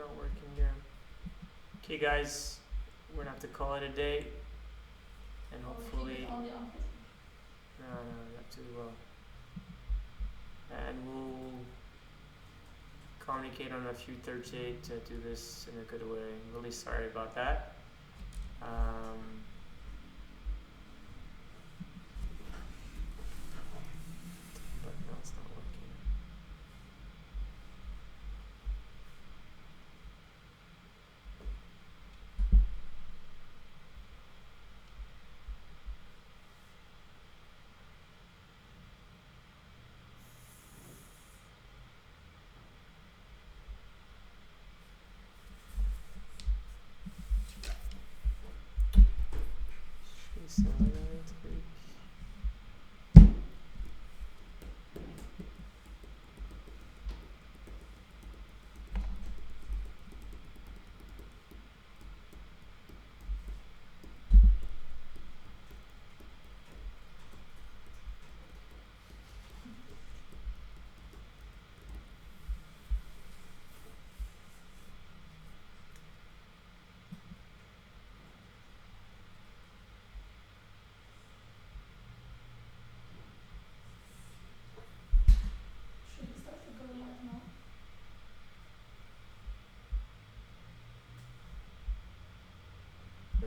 not working here. Okay, guys, we're gonna have to call it a day, and hopefully, no, not too well. And we'll communicate on a future date to do this in a good way. I'm really sorry about that. But no, it's not working.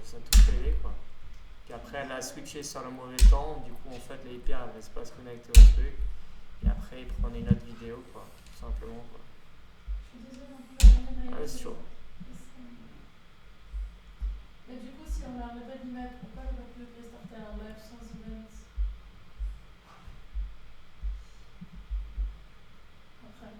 Ça a tout fêlé, quoi. Puis après, elle a switché sur le mauvais temps. Du coup, en fait, les API ne restent pas se connecter au truc. Et après, ils prenaient une autre vidéo, quoi. Tout simplement, quoi. Ah, c'est chaud. Mais du coup, si on n'arrête pas d'y mettre, pourquoi on ne peut plus restarter un live sans events après?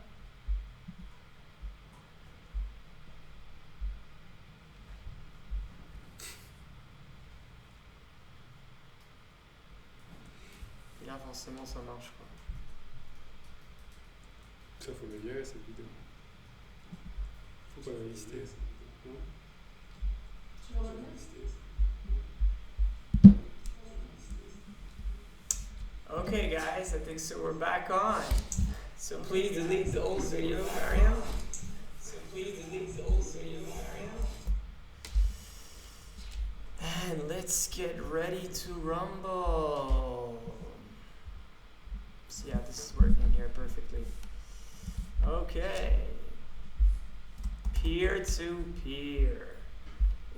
Et là, forcément, ça marche, quoi. Ça, faut le virer, cette vidéo. Faut pas la lister. Non? Tu veux revenir? Okay, guys, I think so. We're back on. So please delete the old video, Mariam. And let's get ready to rumble. So yeah, this is working here perfectly. Okay. Peer-to-peer.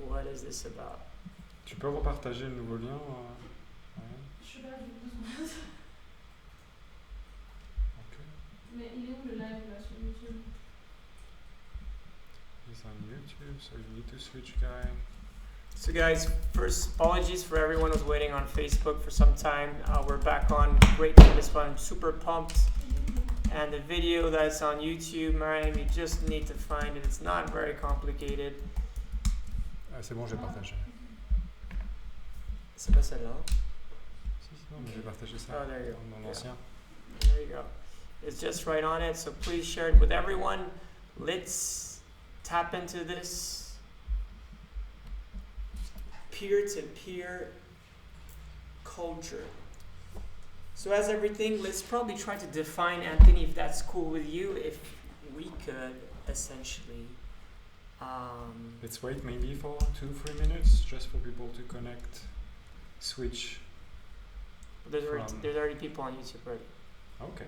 What is this about? Tu peux repartager le nouveau lien Je suis là, j'ai 12 minutes. Ok. Mais il est où le live là sur YouTube? He's on YouTube, so you need to switch, guy. So guys, first apologies for everyone who's waiting on Facebook for some time. We're back on. Great for this one. I'm super pumped. And the video that's on YouTube, Mariam, you just need to find it. It's not very complicated. Ah, c'est bon, j'ai partagé. C'est pas celle-là. Si, non, mais j'ai partagé ça. Oh, there you go. Dans l'ancien. There you go. It's just right on it, so please share it with everyone. Let's tap into this peer-to-peer culture. So as everything, let's probably try to define, Anthony, if that's cool with you, if we could essentially... Let's wait maybe for 2-3 minutes, just for people to connect, switch. There's already people on YouTube already. Okay.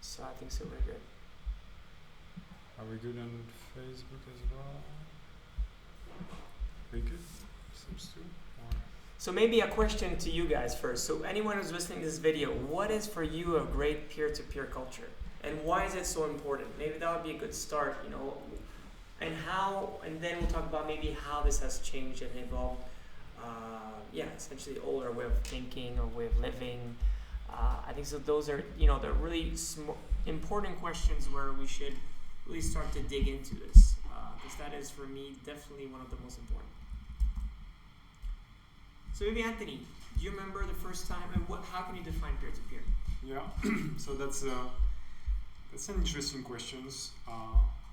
So I think so we're good. Are we good on Facebook as well? We good? Seems to. So maybe a question to you guys first. So anyone who's listening to this video, what is for you a great peer-to-peer culture? And why is it so important? Maybe that would be a good start, you know. And how, and then we'll talk about maybe how this has changed and evolved. Essentially older way of thinking or way of living. I think so those are, you know, they're really important questions where we should really start to dig into this. Because that is, for me, definitely one of the most important. So maybe Anthony, do you remember the first time, and how can you define peer-to-peer? Yeah, so that's an interesting question.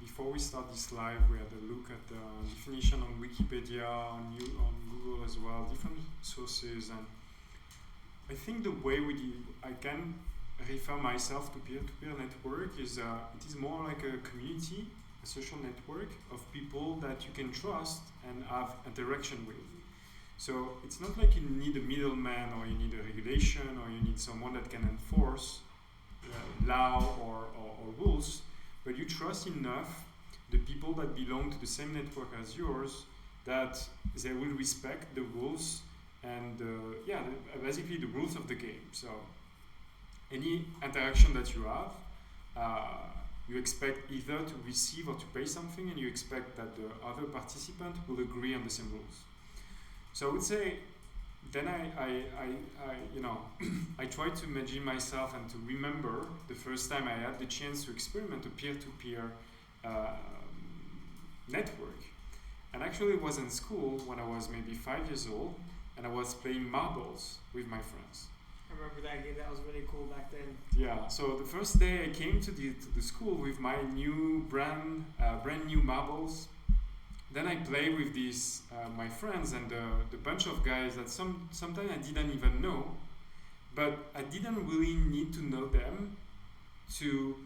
Before we start this live, we had a look at the definition on Wikipedia, on Google as well, different sources, and I think the way I can refer myself to peer-to-peer network is it is more like a community, a social network of people that you can trust and have interaction with. So it's not like you need a middleman or you need a regulation or you need someone that can enforce law or rules, but you trust enough the people that belong to the same network as yours that they will respect the rules and basically the rules of the game. So any interaction that you have, you expect either to receive or to pay something, and you expect that the other participant will agree on the same rules. So I would say, then I try to imagine myself and to remember the first time I had the chance to experiment a peer-to-peer network. And actually it was in school when I was maybe 5 years old, and I was playing marbles with my friends. I remember that game. That was really cool back then. Yeah. So the first day I came to the school with my new brand new marbles. Then I play with these my friends and the bunch of guys that sometimes I didn't even know, but I didn't really need to know them to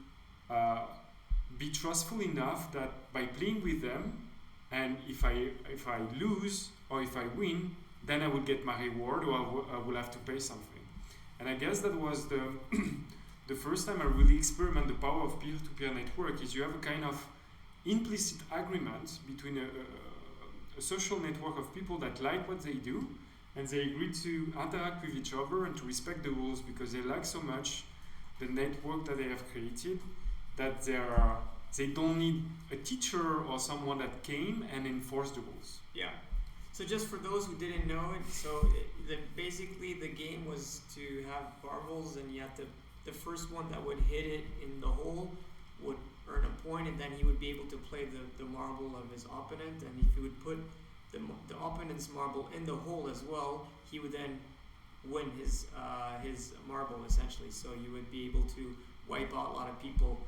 be trustful enough that by playing with them, and if I lose or if I win, then I will get my reward or I will have to pay something. And I guess that was the first time I really experiment the power of peer-to-peer network. Is you have a kind of implicit agreement between a social network of people that like what they do, and they agree to interact with each other and to respect the rules because they like so much the network that they have created that they don't need a teacher or someone that came and enforced the rules. Yeah. So just for those who didn't know it, basically the game was to have marbles, and you had the first one that would hit it in the hole would earn a point, and then he would be able to play the marble of his opponent, and if he would put the opponent's marble in the hole as well, he would then win his marble essentially. So you would be able to wipe out a lot of people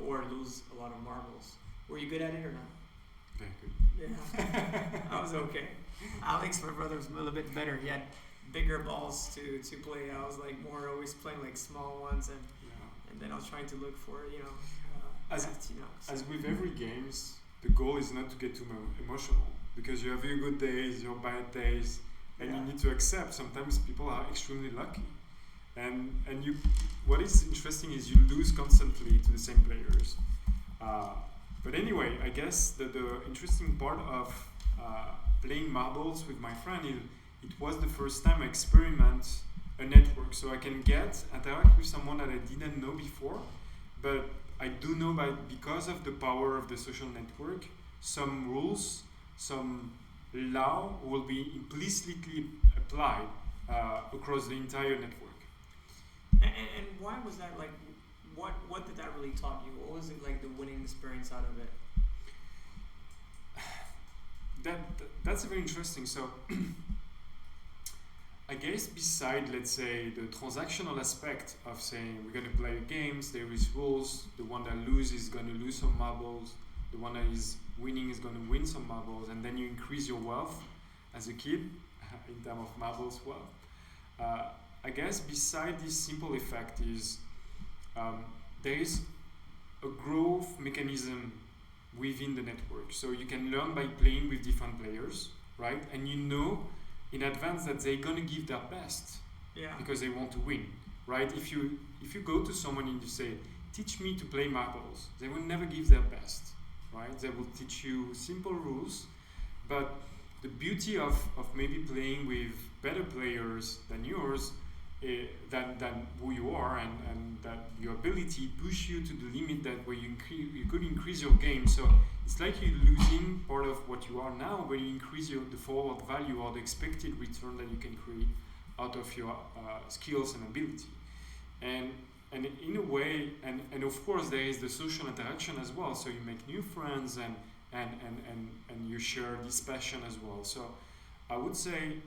or lose a lot of marbles. Were you good at it or not? Very good. Yeah, I was okay. Alex, my brother, was a little bit better. He had bigger balls to play. I was like more always playing like small ones, and then I was trying to look for as so. with every games, the goal is not to get too emotional, because you have your good days, your bad days, and you need to accept sometimes people are extremely lucky, and you. What is interesting is you lose constantly to the same players. But anyway, I guess the interesting part of playing marbles with my friend is it was the first time I experiment a network. So I can interact with someone that I didn't know before, but I do know because of the power of the social network, some rules, some law will be implicitly applied across the entire network. And why was that like? What did that really taught you? What was it like the winning experience out of it? That's very interesting. So I guess beside, let's say, the transactional aspect of saying we're going to play games, there is rules, the one that loses is going to lose some marbles, the one that is winning is going to win some marbles, and then you increase your wealth as a kid in terms of marbles wealth. I guess beside this simple effect is there is a growth mechanism within the network. So you can learn by playing with different players, right? And you know in advance that they're gonna give their best, because they want to win, right? If you go to someone and you say, teach me to play marbles, they will never give their best, right? They will teach you simple rules, but the beauty of maybe playing with better players than yours, than who you are, and that your ability push you to the limit that where you could increase your game. So it's like you're losing part of what you are now, but you increase the forward value or the expected return that you can create out of your skills and ability. And in a way, and of course there is the social interaction as well. So you make new friends and you share this passion as well. So I would say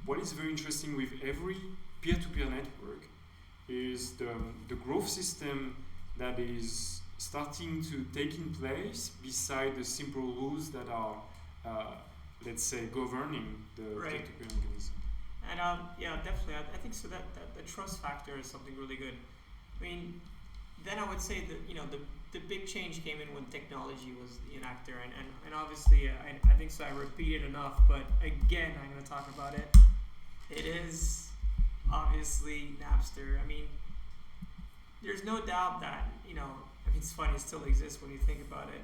what is very interesting with every peer-to-peer network is the growth system that is starting to take in place beside the simple rules that are, let's say, governing the peer-to-peer mechanism. and yeah, definitely. I think so. That the trust factor is something really good. I mean, then I would say that the big change came in when technology was the enactor, and obviously I think so. I repeat it enough, but again, I'm going to talk about it. It is obviously Napster. I mean, there's no doubt that I mean, it's funny. It still exists when you think about it.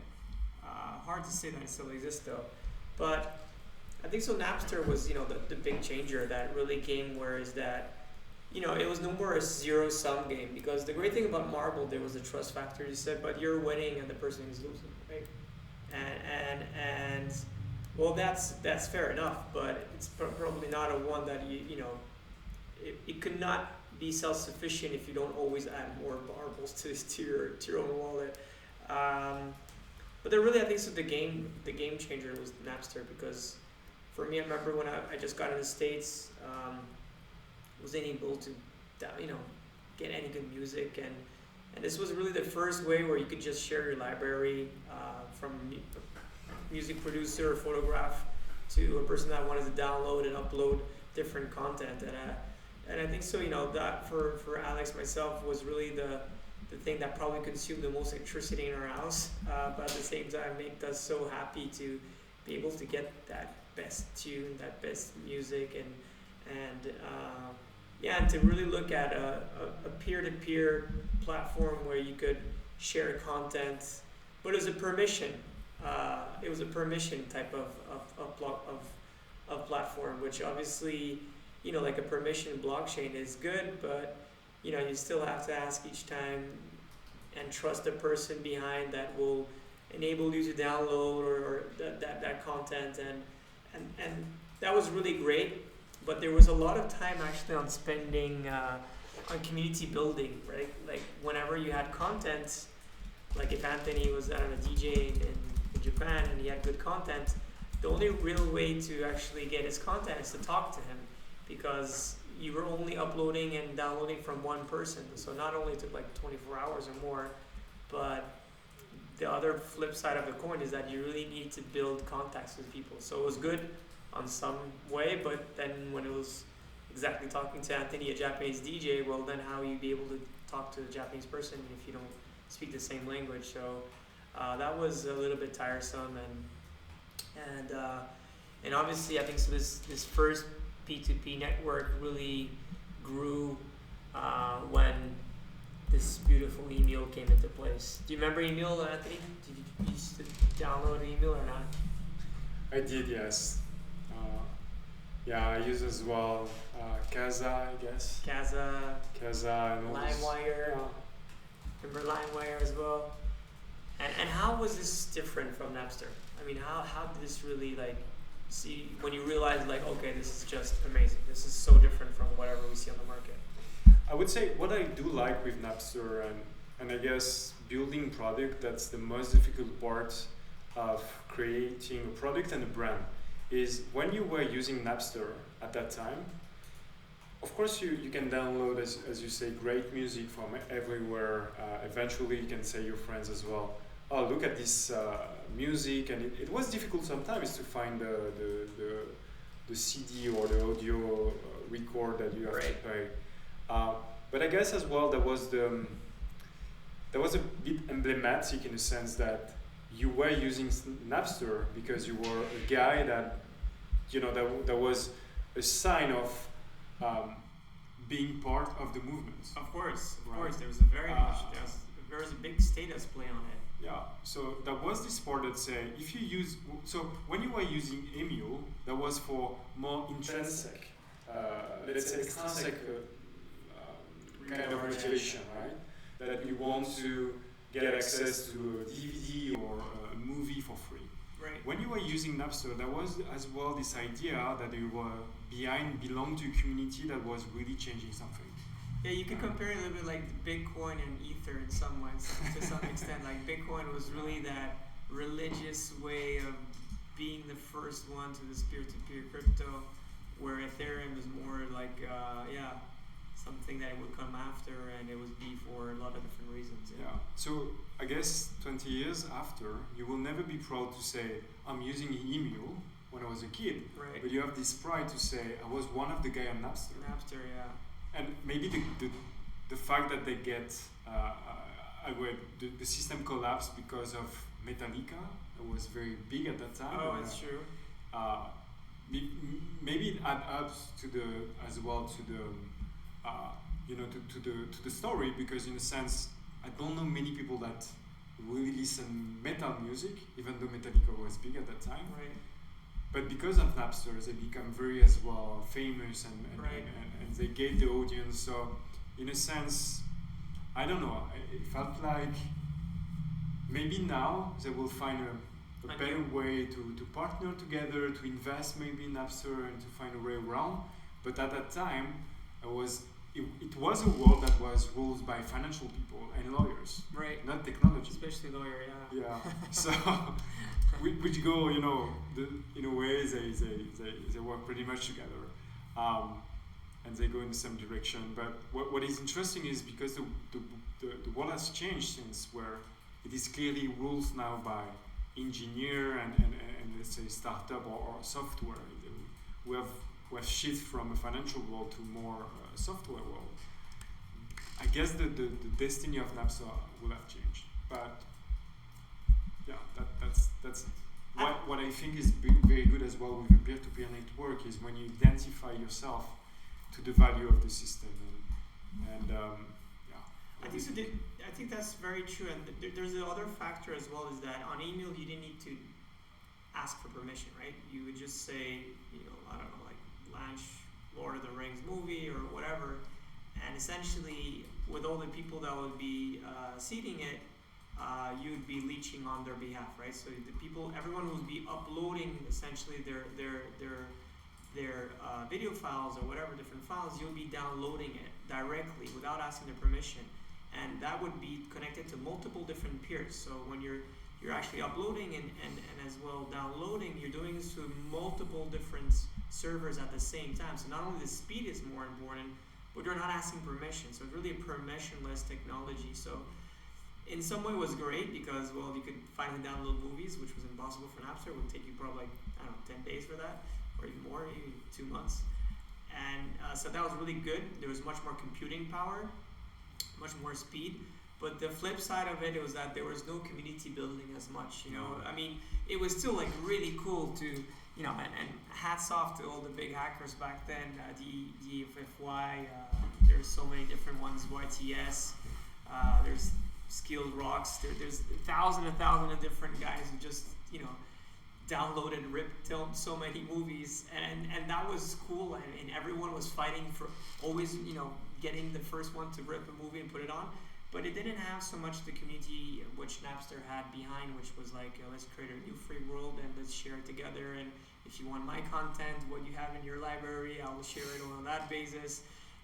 Hard to say that it still exists though, but I think so. Napster was the big changer that really came. Where is that? It was no more a zero-sum game, because the great thing about Marble, there was a trust factor. You said, but you're winning and the person is losing, right? And well, that's fair enough, but it's probably not a one that it could not be self-sufficient if you don't always add more marbles to your own wallet. But then really, I think so. The game changer was Napster, because for me, I remember when I just got in the States. Wasn't able to get any good music, and this was really the first way where you could just share your library from music producer or photograph to a person that wanted to download and upload different content, and I think so that for Alex, myself, was really the thing that probably consumed the most electricity in our house, but at the same time make us so happy to be able to get that best tune, that best music, and and to really look at a peer-to-peer platform where you could share content, but it was a permission. It was a permission type of platform, which obviously, like a permission blockchain is good, but you still have to ask each time and trust the person behind that will enable you to download or that content, and that was really great. But there was a lot of time actually on spending on community building, right? Like whenever you had content, like if Anthony was a DJ in Japan and he had good content, the only real way to actually get his content is to talk to him, because you were only uploading and downloading from one person. So not only took like 24 hours or more, but the other flip side of the coin is that you really need to build contacts with people. So it was good on some way, but then when it was exactly talking to Anthony, a Japanese DJ, well then how you be able to talk to a Japanese person if you don't speak the same language? So that was a little bit tiresome, and obviously I think so this first P2P network really grew when this beautiful email came into place. Do you remember email, Anthony? Did you used to download email or not? I did, yes. Yeah, I use as well Kaza, I guess. Kaza and all LimeWire. Yeah. Remember LimeWire as well? And how was this different from Napster? I mean, how did this really see when you realized okay, this is just amazing. This is so different from whatever we see on the market. I would say what I do like with Napster and I guess building product, that's the most difficult part of creating a product and a brand, is when you were using Napster at that time, of course you can download, as you say, great music from everywhere. Eventually you can say your friends as well, oh, look at this music, and it was difficult sometimes to find the CD or the audio record that you have to pay. But I guess as well that was a bit emblematic in the sense that you were using Napster because you were a guy that, that was a sign of being part of the movement. Of course, right? There was there was a big status play on it. Yeah, so there was this part that said if you use, so when you were using Emule, that was for more intrinsic, let's say extrinsic kind of motivation, right? That you want to get access to a DVD or a movie for free. Right. When you were using Napster, there was as well this idea that you were belong to a community that was really changing something. Yeah, you could compare it a little bit like Bitcoin and Ether in some ways, to some extent. Like Bitcoin was really that religious way of being the first one to this peer-to-peer crypto, where Ethereum is more like, something that would come after, and it would be for a lot of different reasons. Yeah. So I guess 20 years after, you will never be proud to say, I'm using Emule when I was a kid. Right. But you have this pride to say, I was one of the guys on Napster. Napster, yeah. And maybe the fact that they get the system collapsed because of Metallica. It was very big at that time. Oh, it's true. Maybe it adds up to the as well to the to the story, because in a sense I don't know many people that really listen metal music, even though Metallica was big at that time. Right. But because of Napster, they become very as well famous and, Right. and they get the audience. So in a sense, I don't know. It felt like maybe now they will find a better way to partner together, to invest maybe in Napster and to find a way around. But at that time, it was a world that was ruled by financial people and lawyers, Right. not technology. Especially lawyer, yeah. Yeah. So which go, in a way they work pretty much together, and they go in the same direction. But what is interesting is because the world has changed since, where it is clearly rules now by engineer and let's say startup or software. We have shift from a financial world to more software world. I guess the destiny of Napster will have changed, but yeah, that's what I think is very good as well with a peer-to-peer network is when you identify yourself to the value of the system and yeah. I think that's very true, and there's the other factor as well, is that on email you didn't need to ask for permission, right? You would just say, I don't know, like launch Lord of the Rings movie or whatever, and essentially with all the people that would be seeding it, you would be leeching on their behalf, right? So everyone would be uploading essentially their video files or whatever different files. You'll be downloading it directly without asking their permission, and that would be connected to multiple different peers. So when you're actually uploading and as well downloading, you're doing this to multiple different servers at the same time. So not only the speed is more important, but you're not asking permission. So it's really a permissionless technology. So in some way it was great because, well, you could finally download movies, which was impossible for Napster. It would take you probably, 10 days for that, or even more, maybe 2 months. And so that was really good. There was much more computing power, much more speed. But the flip side of it was that there was no community building as much, I mean, it was still like really cool to, and hats off to all the big hackers back then, DFFY, there's so many different ones, YTS, there's Skilled Rocks, there's a thousand of different guys who just, downloaded, ripped so many movies, and that was cool, and everyone was fighting for always, getting the first one to rip a movie and put it on. But it didn't have so much the community which Napster had behind, which was like, let's create a new free world and let's share it together. And if you want my content, what you have in your library, I will share it on that basis.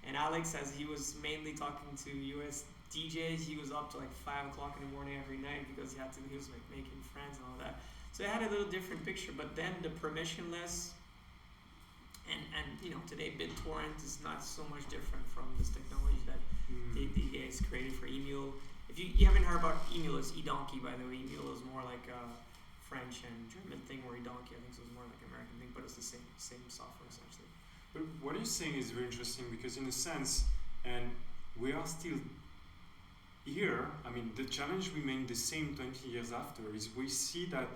And Alex, as he was mainly talking to US DJs, he was up to like 5 o'clock in the morning every night because he was like making friends and all that. So it had a little different picture. But then the permissionless, and today BitTorrent is not so much different from this technology that the guys created for email. If you haven't heard about email, it's eDonkey, by the way. Email is more like a French and German thing, where eDonkey I think is more like an American thing, but it's the same software essentially. But what you're saying is very interesting because in a sense, and we are still here, I mean, the challenge remains the same 20 years after, is we see that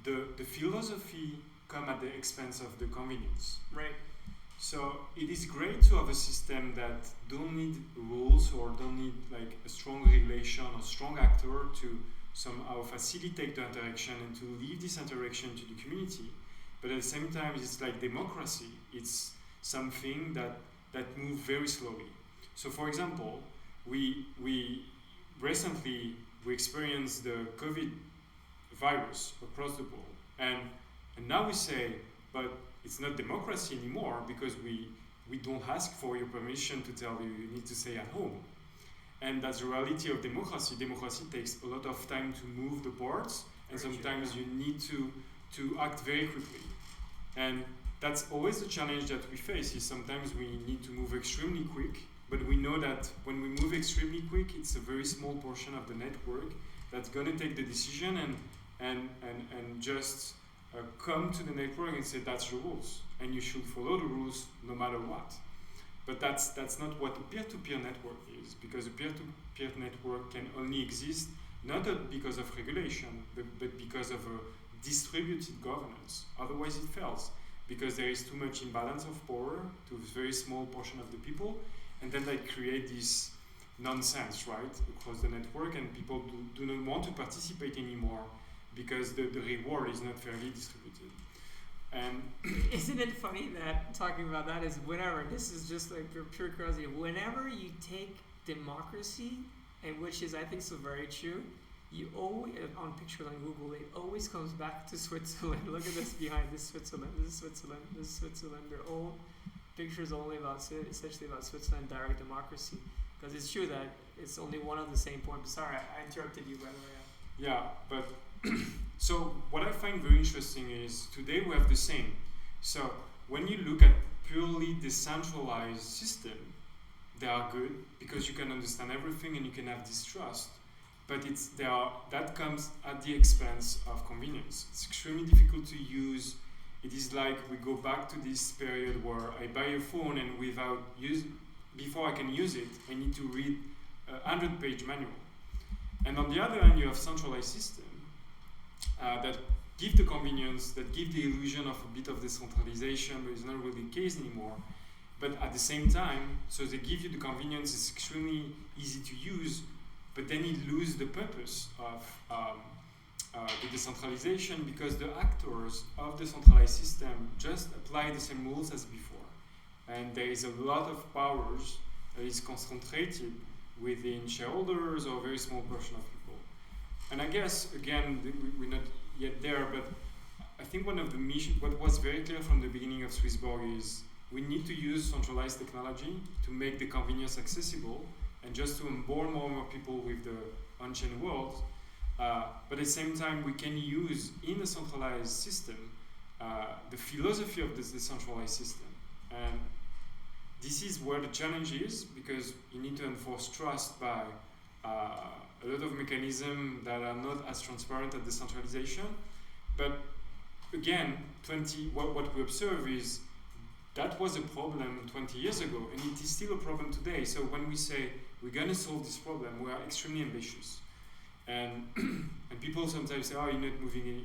the philosophy come at the expense of the convenience. Right. So it is great to have a system that don't need rules or don't need like a strong regulation or strong actor to somehow facilitate the interaction and to leave this interaction to the community. But at the same time, it's like democracy. It's something that moves very slowly. So for example, we recently experienced the COVID virus across the board, and now we say, but it's not democracy anymore because we don't ask for your permission to tell you need to stay at home. And that's the reality of democracy. Democracy takes a lot of time to move the parts, and sometimes you need to act very quickly. And that's always the challenge that we face, is sometimes we need to move extremely quick, but we know that when we move extremely quick, it's a very small portion of the network that's going to take the decision and just come to the network and say that's the rules, and you should follow the rules no matter what. But that's not what a peer-to-peer network is, because a peer-to-peer network can only exist not because of regulation, but because of a distributed governance. Otherwise it fails, because there is too much imbalance of power to a very small portion of the people, and then they create this nonsense, right, across the network, and people do not want to participate anymore because the reward is not fairly distributed. And isn't it funny that talking about that is whenever, this is just like pure curiosity, whenever you take democracy, and which is I think so very true, you always, on pictures on Google, it always comes back to Switzerland. Look at this behind, this is Switzerland, this is Switzerland, this is Switzerland. They're all pictures only about, essentially about Switzerland, direct democracy. Because it's true that it's only one of the same points. Sorry, I interrupted you, by the way. Yeah, but so what I find very interesting is today we have the same. So when you look at purely decentralized system, they are good because you can understand everything and you can have distrust. But that comes at the expense of convenience. It's extremely difficult to use. It is like we go back to this period where I buy a phone and before I can use it, I need to read a 100-page manual. And on the other hand, you have centralized system that give the convenience, that give the illusion of a bit of decentralization, but it's not really the case anymore. But at the same time, so they give you the convenience, it's extremely easy to use, but then you lose the purpose of the decentralization, because the actors of the centralized system just apply the same rules as before. And there is a lot of powers that is concentrated within shareholders or a very small portion of people. And I guess, again, we're not yet there, but I think one of the missions, what was very clear from the beginning of SwissBorg is we need to use centralized technology to make the convenience accessible and just to onboard more and more people with the on-chain world. But at the same time, we can use in a centralized system the philosophy of this decentralized system. And this is where the challenge is, because you need to enforce trust by a lot of mechanisms that are not as transparent as decentralization. But again, what we observe is that was a problem 20 years ago, and it is still a problem today. So when we say we're going to solve this problem, we are extremely ambitious. And people sometimes say, oh, you're not moving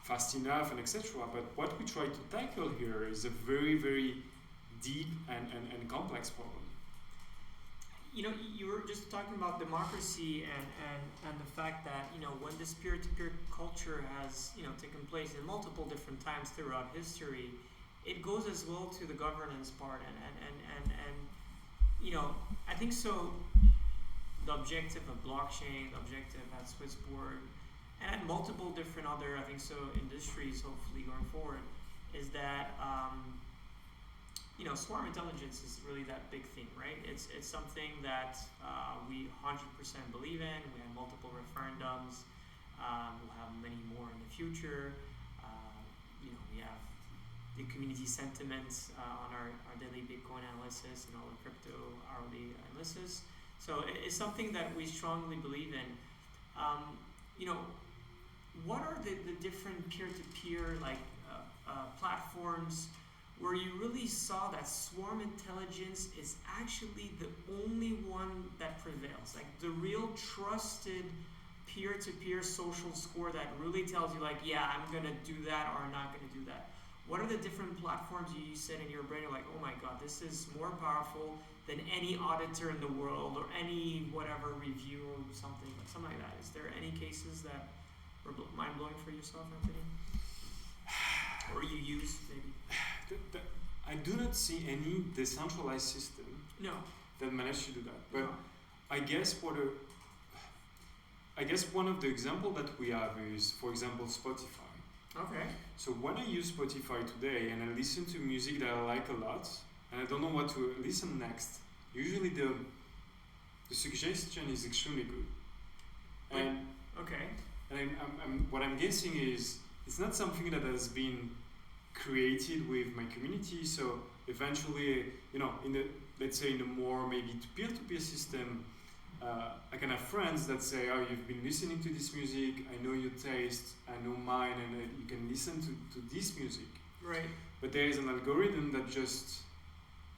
fast enough, and etc. But what we try to tackle here is a very, very deep and complex problem. You know, you were just talking about democracy and the fact that, you know, when this peer-to-peer culture has, you know, taken place in multiple different times throughout history, it goes as well to the governance part and you know, I think so the objective of blockchain, the objective at SwissBorg, and at multiple different other, I think so, industries, hopefully going forward, is that you know, swarm intelligence is really that big thing, right? It's something that we 100% believe in. We have multiple referendums. We'll have many more in the future. You know, we have the community sentiments on our daily Bitcoin analysis and all the crypto hourly analysis. So it's something that we strongly believe in. You know, what are the different peer-to-peer like platforms where you really saw that swarm intelligence is actually the only one that prevails, like the real trusted peer-to-peer social score that really tells you like, yeah, I'm gonna do that or I'm not gonna do that? What are the different platforms you said in your brain, like, oh my god, this is more powerful than any auditor in the world or any whatever review or something like that? Is there any cases that were mind-blowing for yourself, Anthony? Or you use, maybe? I do not see any decentralized system that managed to do that. But I guess one of the examples that we have is, for example, Spotify. Okay. So when I use Spotify today and I listen to music that I like a lot, and I don't know what to listen next, usually the suggestion is extremely good. And okay. And what I'm guessing is it's not something that has been created with my community. So eventually, you know, let's say in the more maybe peer-to-peer system, I can have friends that say, oh, you've been listening to this music, I know your taste, I know mine, and you can listen to this music. Right. But there is an algorithm that just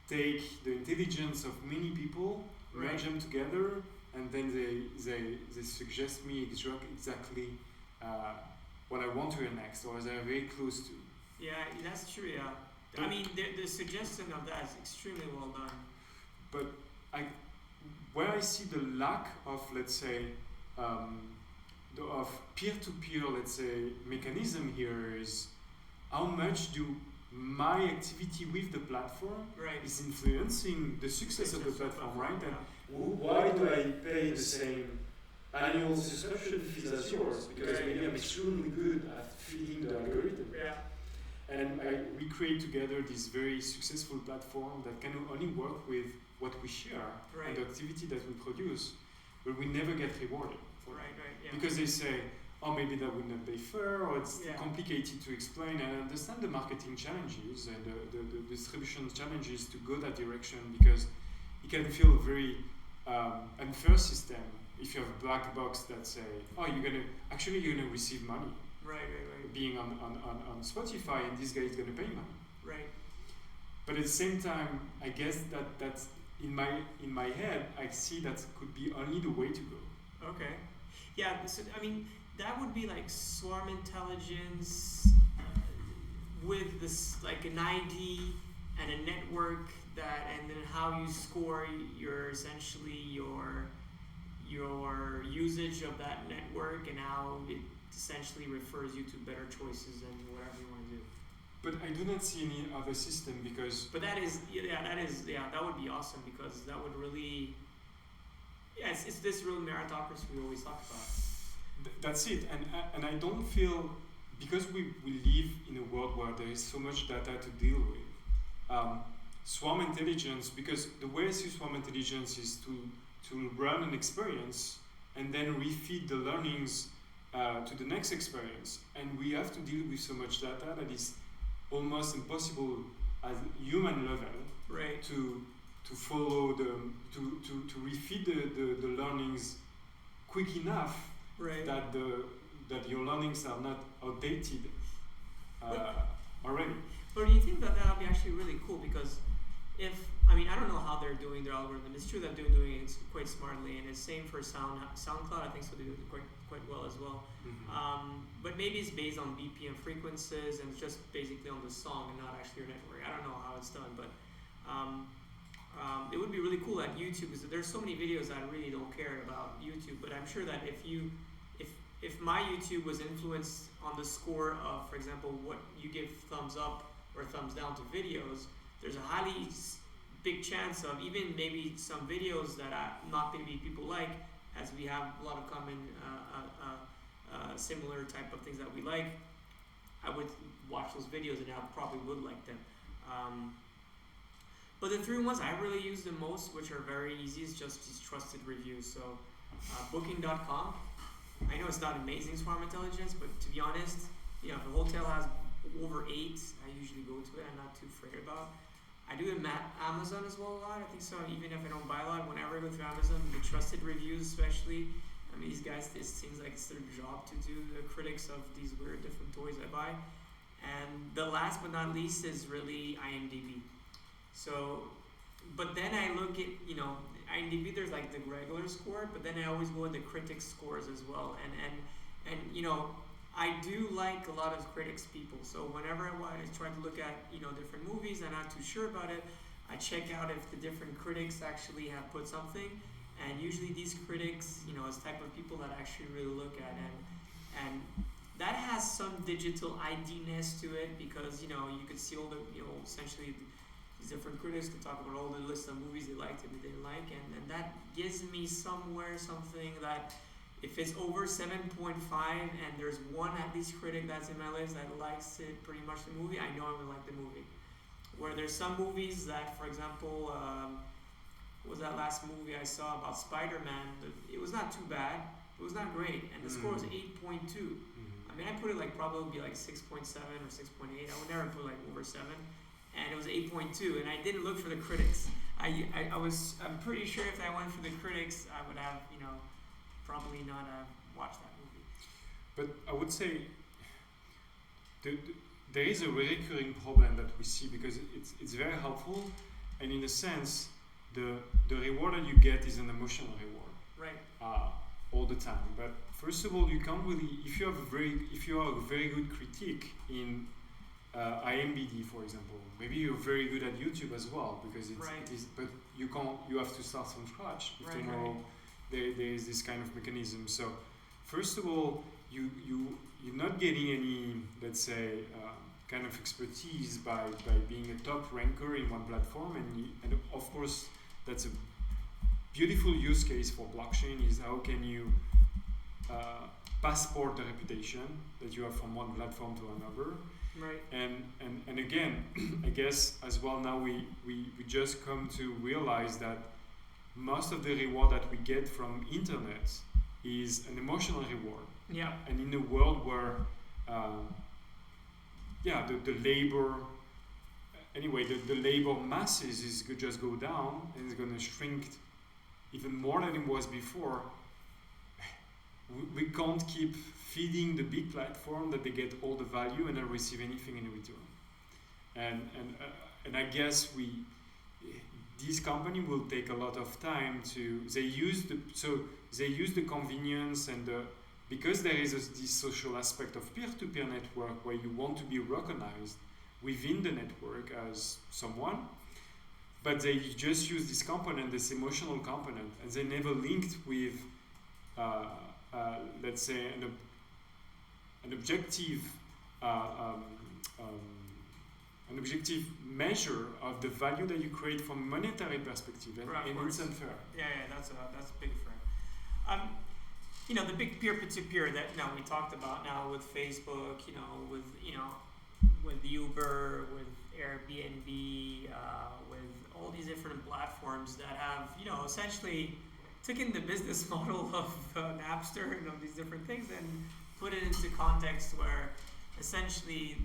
take the intelligence of many people, merge them together, and then they suggest me exactly what I want to hear next, or they're very close to. Yeah, that's true. Yeah, I mean the suggestion of that is extremely well done. But where I see the lack of, let's say, of peer-to-peer, let's say, mechanism here is how much do my activity with the platform is influencing the success of the platform, right? And why do I pay the same annual subscription fees as yours? Because maybe I'm extremely good at feeding the algorithm. Yeah. And we create together this very successful platform that can only work with what we share and the activity that we produce, but we never get rewarded for it. Because they say, oh, maybe that would not be fair, or it's complicated to explain. And I understand the marketing challenges and the distribution challenges to go that direction, because it can feel a very unfair system if you have a black box that say, oh, you're gonna receive money. Being on Spotify, and this guy is gonna pay money. Right. But at the same time, I guess that's in my head, I see that could be only the way to go. Okay. Yeah. So I mean, that would be like swarm intelligence with this, like an ID and a network and then how you score your essentially your usage of that network, and how it essentially refers you to better choices and whatever you want to do. But I do not see any other system, because. But that would be awesome, because that would really. Yeah, it's this real meritocracy we always talk about. That's it, and I don't feel, because we live in a world where there is so much data to deal with. Swarm intelligence, because the way I see swarm intelligence is to run an experience and then refeed the learnings to the next experience, and we have to deal with so much data that is almost impossible at human level to follow to refeed the learnings quick enough that your learnings are not outdated already. But do you think that would be actually really cool? Because I don't know how they're doing their algorithm. It's true that they're doing it quite smartly, and it's same for SoundCloud. I think so they do it quite well as well. Mm-hmm. But maybe it's based on BPM frequencies and it's just basically on the song and not actually your network. I don't know how it's done, but it would be really cool at YouTube, because there's so many videos that I really don't care about YouTube. But I'm sure that if my YouTube was influenced on the score of, for example, what you give thumbs up or thumbs down to videos, there's a highly big chance of even maybe some videos that not maybe people like, as we have a lot of common similar type of things that we like. I would watch those videos and I probably would like them. But the three ones I really use the most, which are very easy, is just these trusted reviews. So Booking.com, I know it's not amazing swarm intelligence, but to be honest, if a hotel has over 8, I usually go to it. I'm not too afraid about. I do it Amazon as well a lot. I think so. Even if I don't buy a lot, whenever I go through Amazon, the trusted reviews especially. I mean, these guys, it seems like it's their job to do the critics of these weird different toys I buy. And the last but not least is really IMDb. So, but then I look at, IMDb, there's like the regular score, but then I always go with the critics scores as well. And I do like a lot of critics people. So whenever I try to look at, different movies, I'm not too sure about it, I check out if the different critics actually have put something. And usually these critics, is type of people that I actually really look at. And that has some digital ID-ness to it, because, you could see all the, essentially these different critics can talk about all the list of movies they liked and they didn't like. And that gives me something that, if it's over 7.5 and there's one at least critic that's in my list that likes it pretty much the movie, I know I'm gonna like the movie. Where there's some movies that, for example, what was that last movie I saw about Spider-Man? It was not too bad, it was not great, and the score was 8.2. I mean, I put it probably like 6.7 or 6.8. I would never put over 7, and it was 8.2. And I didn't look for the critics. I I'm pretty sure if I went for the critics, I would have, probably not have watched that movie. But I would say there is a recurring problem that we see because it's very helpful, and in a sense, the reward that you get is an emotional reward. Right. All the time. But first of all, you can't really, if you are a very good critic in IMBD, for example, maybe you're very good at YouTube as well because it is, but you have to start from scratch if tomorrow there is this kind of mechanism. So first of all, you're not getting any, let's say, kind of expertise by being a top ranker in one platform, and of course that's a beautiful use case for blockchain is how can you passport the reputation that you have from one platform to another. Right. And again, I guess as well now we just come to realize that most of the reward that we get from internet is an emotional reward. Yeah. And in a world where the labor the labor masses is just go down and it's going to shrink even more than it was before. We can't keep feeding the big platform that they get all the value and not receive anything in return. And I guess this company will take a lot of time to they use the convenience and because there is this social aspect of peer-to-peer network where you want to be recognized within the network as someone, but they just use this component, this emotional component, and they never linked with let's say an objective measure of the value that you create from a monetary perspective, and it's unfair. Yeah, that's a big frame. The big peer-to-peer that we talked about now with Facebook, with Uber, with Airbnb, with all these different platforms that have essentially taken the business model of Napster and of these different things and put it into context where essentially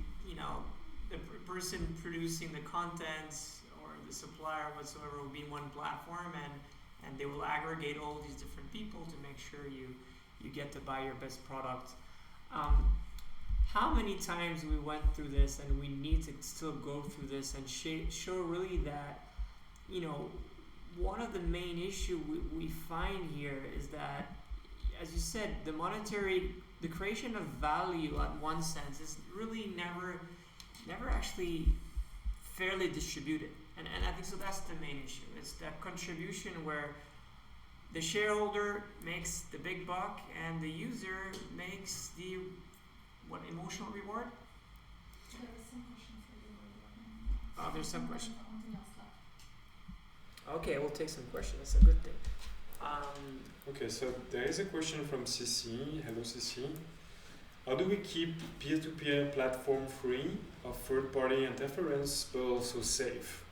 the person producing the content or the supplier whatsoever will be in one platform and they will aggregate all these different people to make sure you get to buy your best product. How many times we went through this and we need to still go through this and show really that one of the main issue we find here is that, as you said, the creation of value at one sense is really never actually fairly distributed. And I think so that's the main issue. It's that contribution where the shareholder makes the big buck and the user makes the emotional reward? There is some question for you. There's some question. On your Slack. Okay, we'll take some questions. That's a good thing. Okay, so there is a question from Cici. Hello, Cici. How do we keep peer-to-peer platform free of third-party interference but also safe?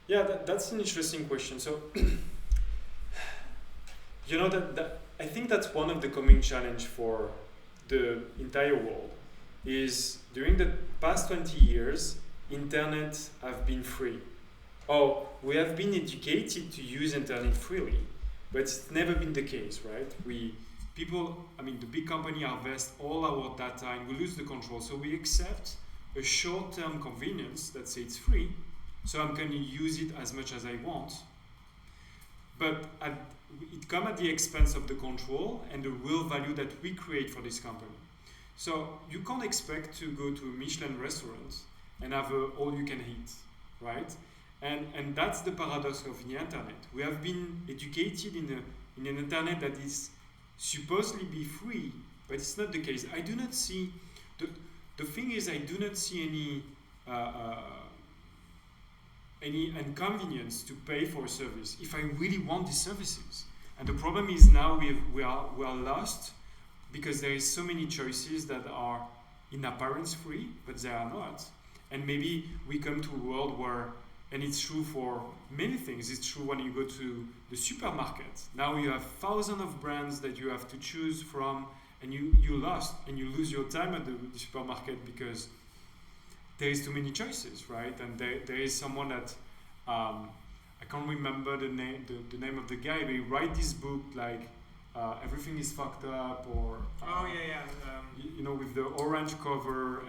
Yeah, that's an interesting question. So, that I think that's one of the coming challenge for the entire world is during the past 20 years, internet have been free. We have been educated to use internet freely, but it's never been the case, right? The big company harvest all our data and we lose the control. So we accept a short-term convenience that says it's free, so I'm going to use it as much as I want. But it comes at the expense of the control and the real value that we create for this company. So you can't expect to go to a Michelin restaurant and have all-you-can-eat, right? And that's the paradox of the internet. We have been educated in an internet that is supposedly be free, but it's not the case. I do not see the thing is I do not see any inconvenience to pay for a service if I really want these services. And the problem is now we are lost because there is so many choices that are in appearance free, but they are not. And maybe we come to a world where, and it's true for many things, it's true when you go to the supermarket. Now you have thousands of brands that you have to choose from, and you lose your time at the supermarket because there is too many choices, right? And there is someone that I can't remember the name of the guy, but he write this book like everything is fucked up, or you know, with the orange cover,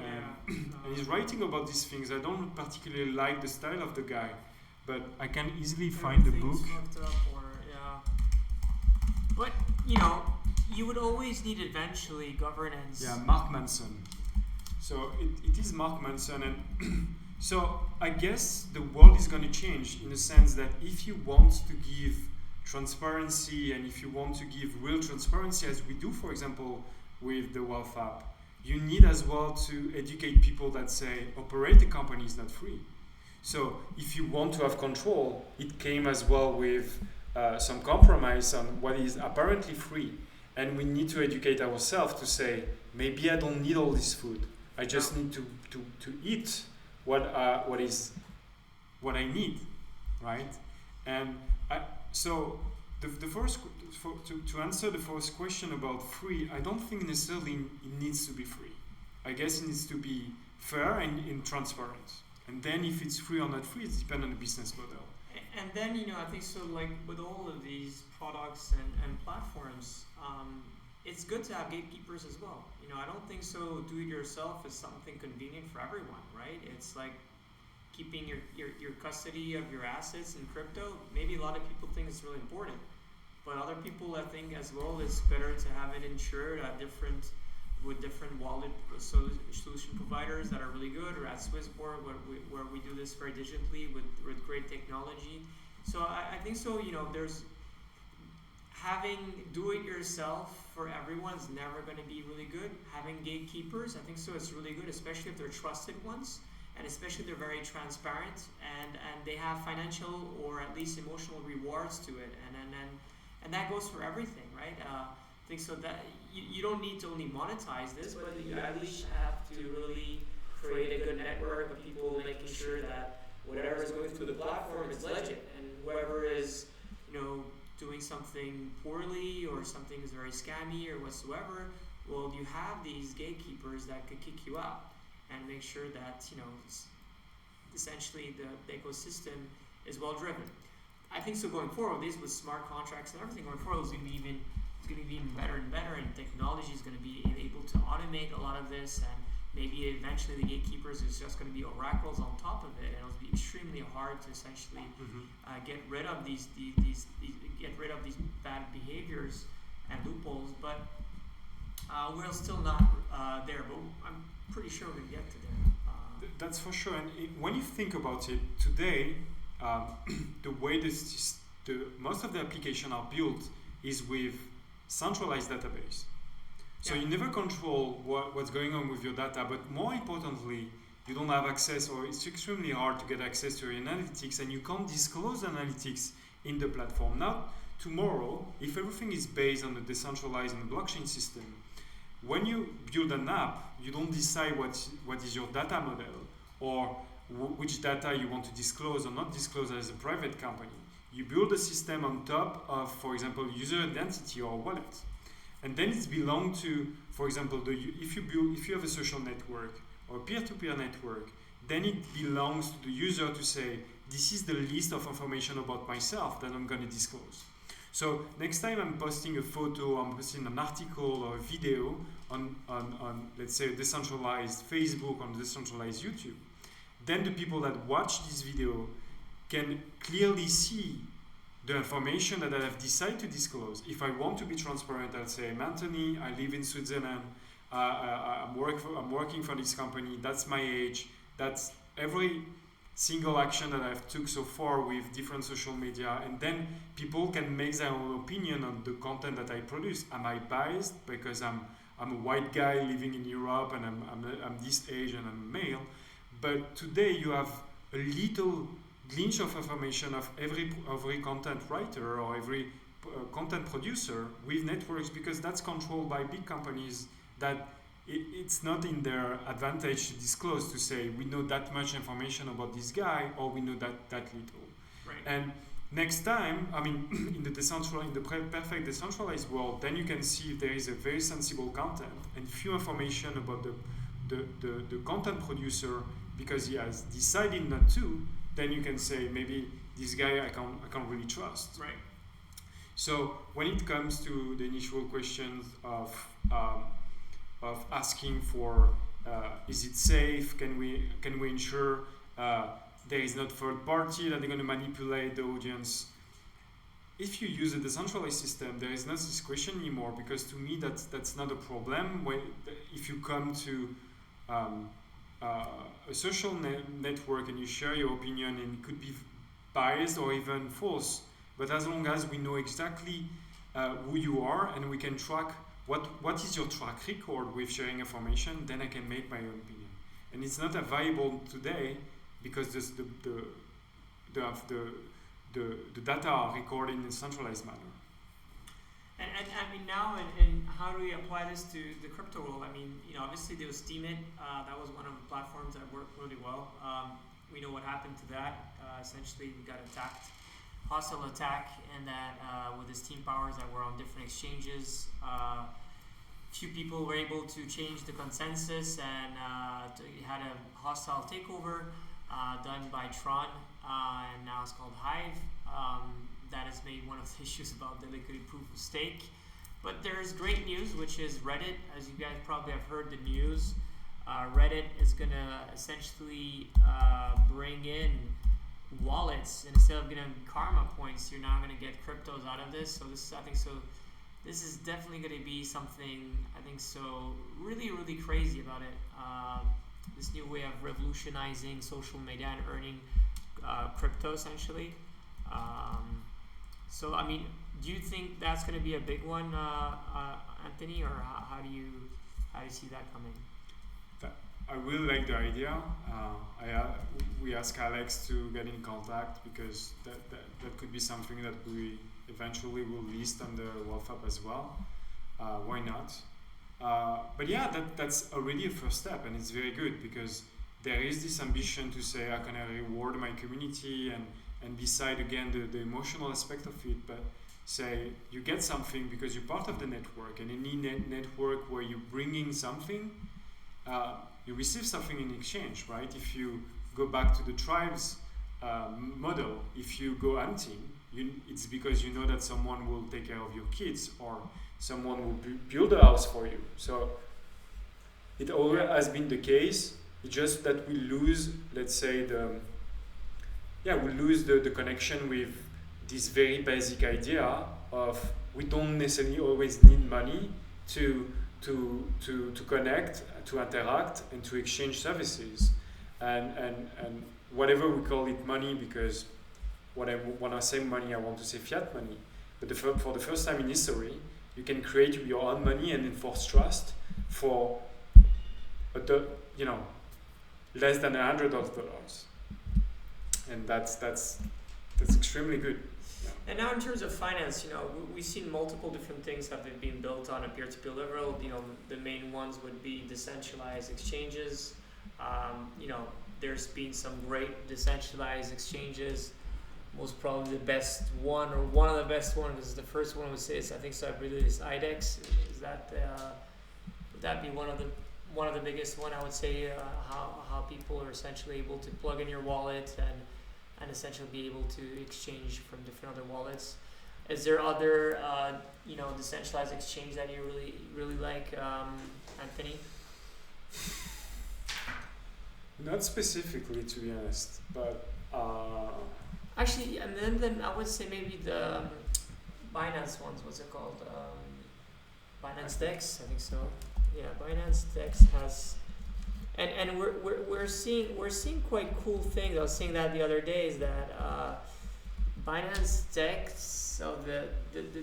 and he's writing about these things. I don't particularly like the style of the guy, but I can easily find the book. Fucked up, or but you know, you would always need eventually governance. Yeah, Mark Manson. So it is Mark Manson, and so I guess the world is going to change in the sense that if you want to give transparency, and if you want to give real transparency, as we do, for example, with the Wealth app, you need as well to educate people that say operate the company is not free. So if you want to have control, it came as well with some compromise on what is apparently free. And we need to educate ourselves to say, maybe I don't need all this food. I just need to eat what I need, right? And so the first to answer the first question about free, I don't think necessarily it needs to be free. I guess it needs to be fair and transparent. And then if it's free or not free, it depends on the business model. And then, you know, I think so, like with all of these products and platforms, it's good to have gatekeepers as well. You know, I don't think so do it yourself is something convenient for everyone, right? It's like keeping your custody of your assets in crypto. Maybe a lot of people think it's really important, but other people I think as well it's better to have it insured at different wallet solution providers that are really good, or at SwissBorg where we do this very digitally with great technology. So I think so, you know, there's having do it yourself for everyone is never going to be really good. Having gatekeepers, I think so, it's really good, especially if they're trusted ones, and especially if they're very transparent and they have financial or at least emotional rewards to it, and that goes for everything, right? I think so that you don't need to only monetize this, but you at least have to really create a good network of people making sure that whatever is going through the platform is legit, and whoever is, you know, doing something poorly or something is very scammy or whatsoever, well, you have these gatekeepers that could kick you out and make sure that, you know, essentially the ecosystem is well driven. I think so going forward, these with smart contracts and everything going forward, it's going to be even better and better, and technology is going to be able to automate a lot of this, and maybe eventually the gatekeepers is just going to be oracles on top of it, and it'll be extremely hard to essentially get rid of these bad behaviors and loopholes. But we're still not there, but I'm pretty sure we're going to get to there. That's for sure. And when you think about it today, the way most of the applications are built is with centralized database. So you never control what's going on with your data, but more importantly, you don't have access, or it's extremely hard to get access to your analytics, and you can't disclose analytics in the platform. Now, tomorrow, if everything is based on the decentralized and the blockchain system, when you build an app, you don't decide what is your data model, or which data you want to disclose or not disclose as a private company. You build a system on top of, for example, user identity or wallet. And then it belongs to, for example, if you have a social network or peer-to-peer network, then it belongs to the user to say, this is the list of information about myself that I'm going to disclose. So next time I'm posting a photo, I'm posting an article or a video on let's say, a decentralized Facebook, on decentralized YouTube, then the people that watch this video can clearly see the information that I have decided to disclose. If I want to be transparent, I'll say, I'm Anthony, I live in Switzerland, I'm working for this company, that's my age, that's every single action that I've took so far with different social media, and then people can make their own opinion on the content that I produce. Am I biased because I'm a white guy living in Europe and I'm this age and I'm male? But today you have a little glimpse of information of every content writer or every content producer with networks, because that's controlled by big companies that it's not in their advantage to disclose, to say we know that much information about this guy or we know that little. Right. And next time, I mean, in the perfect decentralized world, then you can see if there is a very sensible content and few information about the content producer because he has decided not to, then you can say maybe this guy I can't really trust. Right. So when it comes to the initial questions of asking for is it safe? Can we ensure there is not third party that they're going to manipulate the audience? If you use a decentralized system, there is not this question anymore, because to me that's not a problem. If you come to a social network and you share your opinion, and it could be biased or even false, but as long as we know exactly who you are and we can track what is your track record with sharing information, then I can make my own opinion. And it's not available today because the data are recorded in a centralized manner. And I mean now, and how do we apply this to the crypto world? I mean, obviously there was Steemit. That was one of the platforms that worked really well. We know what happened to that. Essentially, we got attacked, hostile attack, and that with the Steam powers that were on different exchanges, few people were able to change the consensus and had a hostile takeover done by Tron, and now it's called Hive. That has made one of the issues about the liquid proof of stake. But there's great news, which is Reddit. As you guys probably have heard the news, Reddit is going to essentially bring in wallets, and instead of getting karma points, you're now going to get cryptos out of this. So this is definitely going to be something, I think so, really, really crazy about it. This new way of revolutionizing social media and earning crypto, essentially. So, I mean, do you think that's going to be a big one, Anthony, or how do you see that coming? I really like the idea. We asked Alex to get in contact because that could be something that we eventually will list on the Wolf app as well. Why not? But yeah, that's already a first step, and it's very good because there is this ambition to say, how can I reward my community, and beside again the emotional aspect of it, but say you get something because you're part of the network, and any network where you're bringing something, you receive something in exchange, right? If you go back to the tribes model, if you go hunting, it's because you know that someone will take care of your kids or someone will build a house for you. So it always has been the case. It's just that we lose, let's say, we lose the connection with this very basic idea of we don't necessarily always need money to connect, to interact, and to exchange services, and whatever we call it money, because when I say money, I want to say fiat money. But for the first time in history, you can create your own money and enforce trust for less than $100, and that's extremely good. Yeah. And now in terms of finance, we've seen multiple different things have been built on a peer-to-peer level. The main ones would be decentralized exchanges. There's been some great decentralized exchanges. Most probably the best one, or one of the best ones, is the first one I would say is, I think so, I believe is IDEX. Is that would that be one of the biggest one? I would say how people are essentially able to plug in your wallet and essentially be able to exchange from different other wallets. Is there other decentralized exchange that you really like, Anthony? Not specifically, to be honest, but actually, and then I would say maybe the Binance ones. What's it called? Binance Dex, I think so. Yeah, Binance Dex has, and we're seeing quite cool things. I was saying that the other day is that Binance Dex. So the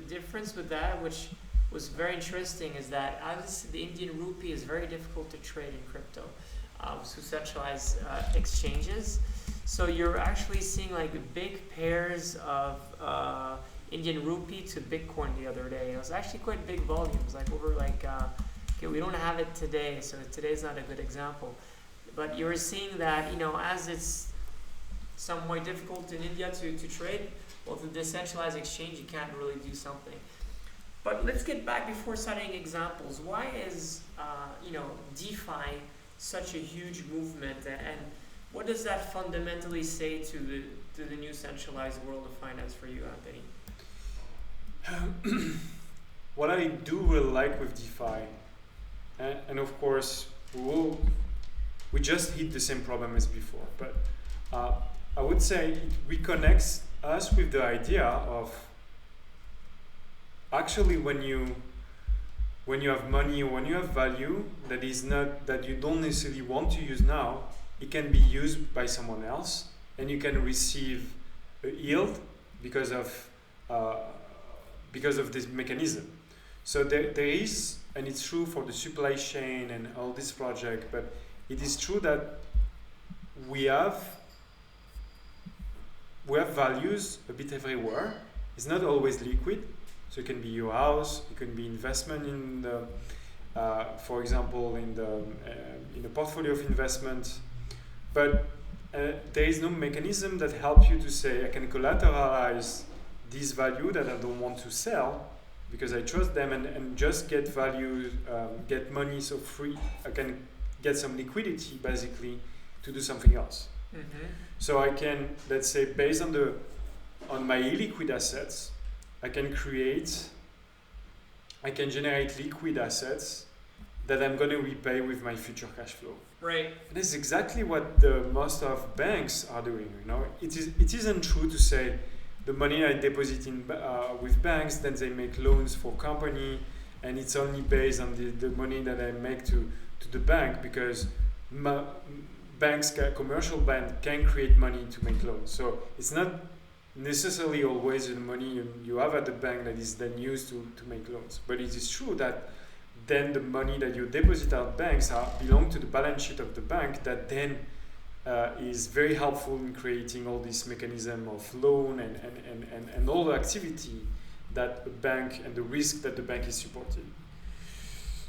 difference with that, which was very interesting, is that obviously the Indian rupee is very difficult to trade in crypto. So centralized exchanges. So you're actually seeing like big pairs of Indian rupee to Bitcoin the other day. It was actually quite big volumes, like over okay, we don't have it today, so today's not a good example. But you were seeing that, as it's somewhat difficult in India to trade, well, the decentralized exchange, you can't really do something. But let's get back before citing examples. Why is, DeFi such a huge movement, and what does that fundamentally say to the new centralized world of finance for you, Anthony? What I do really like with DeFi, and of course we just hit the same problem as before, but I would say it reconnects us with the idea of actually when you have money or when you have value that is not that you don't necessarily want to use now, it can be used by someone else, and you can receive a yield because of this mechanism. So there is, and it's true for the supply chain and all this project, but it is true that we have values a bit everywhere. It's not always liquid. So it can be your house, it can be investment in the, for example, in the portfolio of investment. But there is no mechanism that helps you to say, I can collateralize this value that I don't want to sell because I trust them and just get value, get money so free. I can get some liquidity basically to do something else. Mm-hmm. So I can, let's say, based on my illiquid assets, I can generate liquid assets that I'm going to repay with my future cash flow. Right. And this is exactly what the most of banks are doing. You know, it isn't true to say the money I deposit in with banks, then they make loans for company, and it's only based on the money that I make to the bank, because commercial bank can create money to make loans. So it's not necessarily always the money you have at the bank that is then used to make loans. But it is true that then the money that you deposit at banks belong to the balance sheet of the bank that then is very helpful in creating all this mechanism of loan and all the activity that the bank and the risk that the bank is supporting.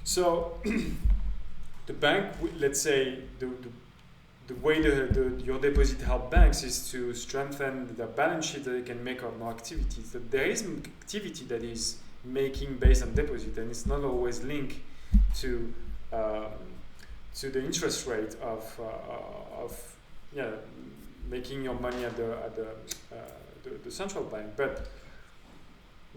So the bank, let's say, the way your deposit help banks is to strengthen the balance sheet that they can make on more activities. That there is activity that is making based on deposit, and it's not always linked to the interest rate of making your money at the central bank. But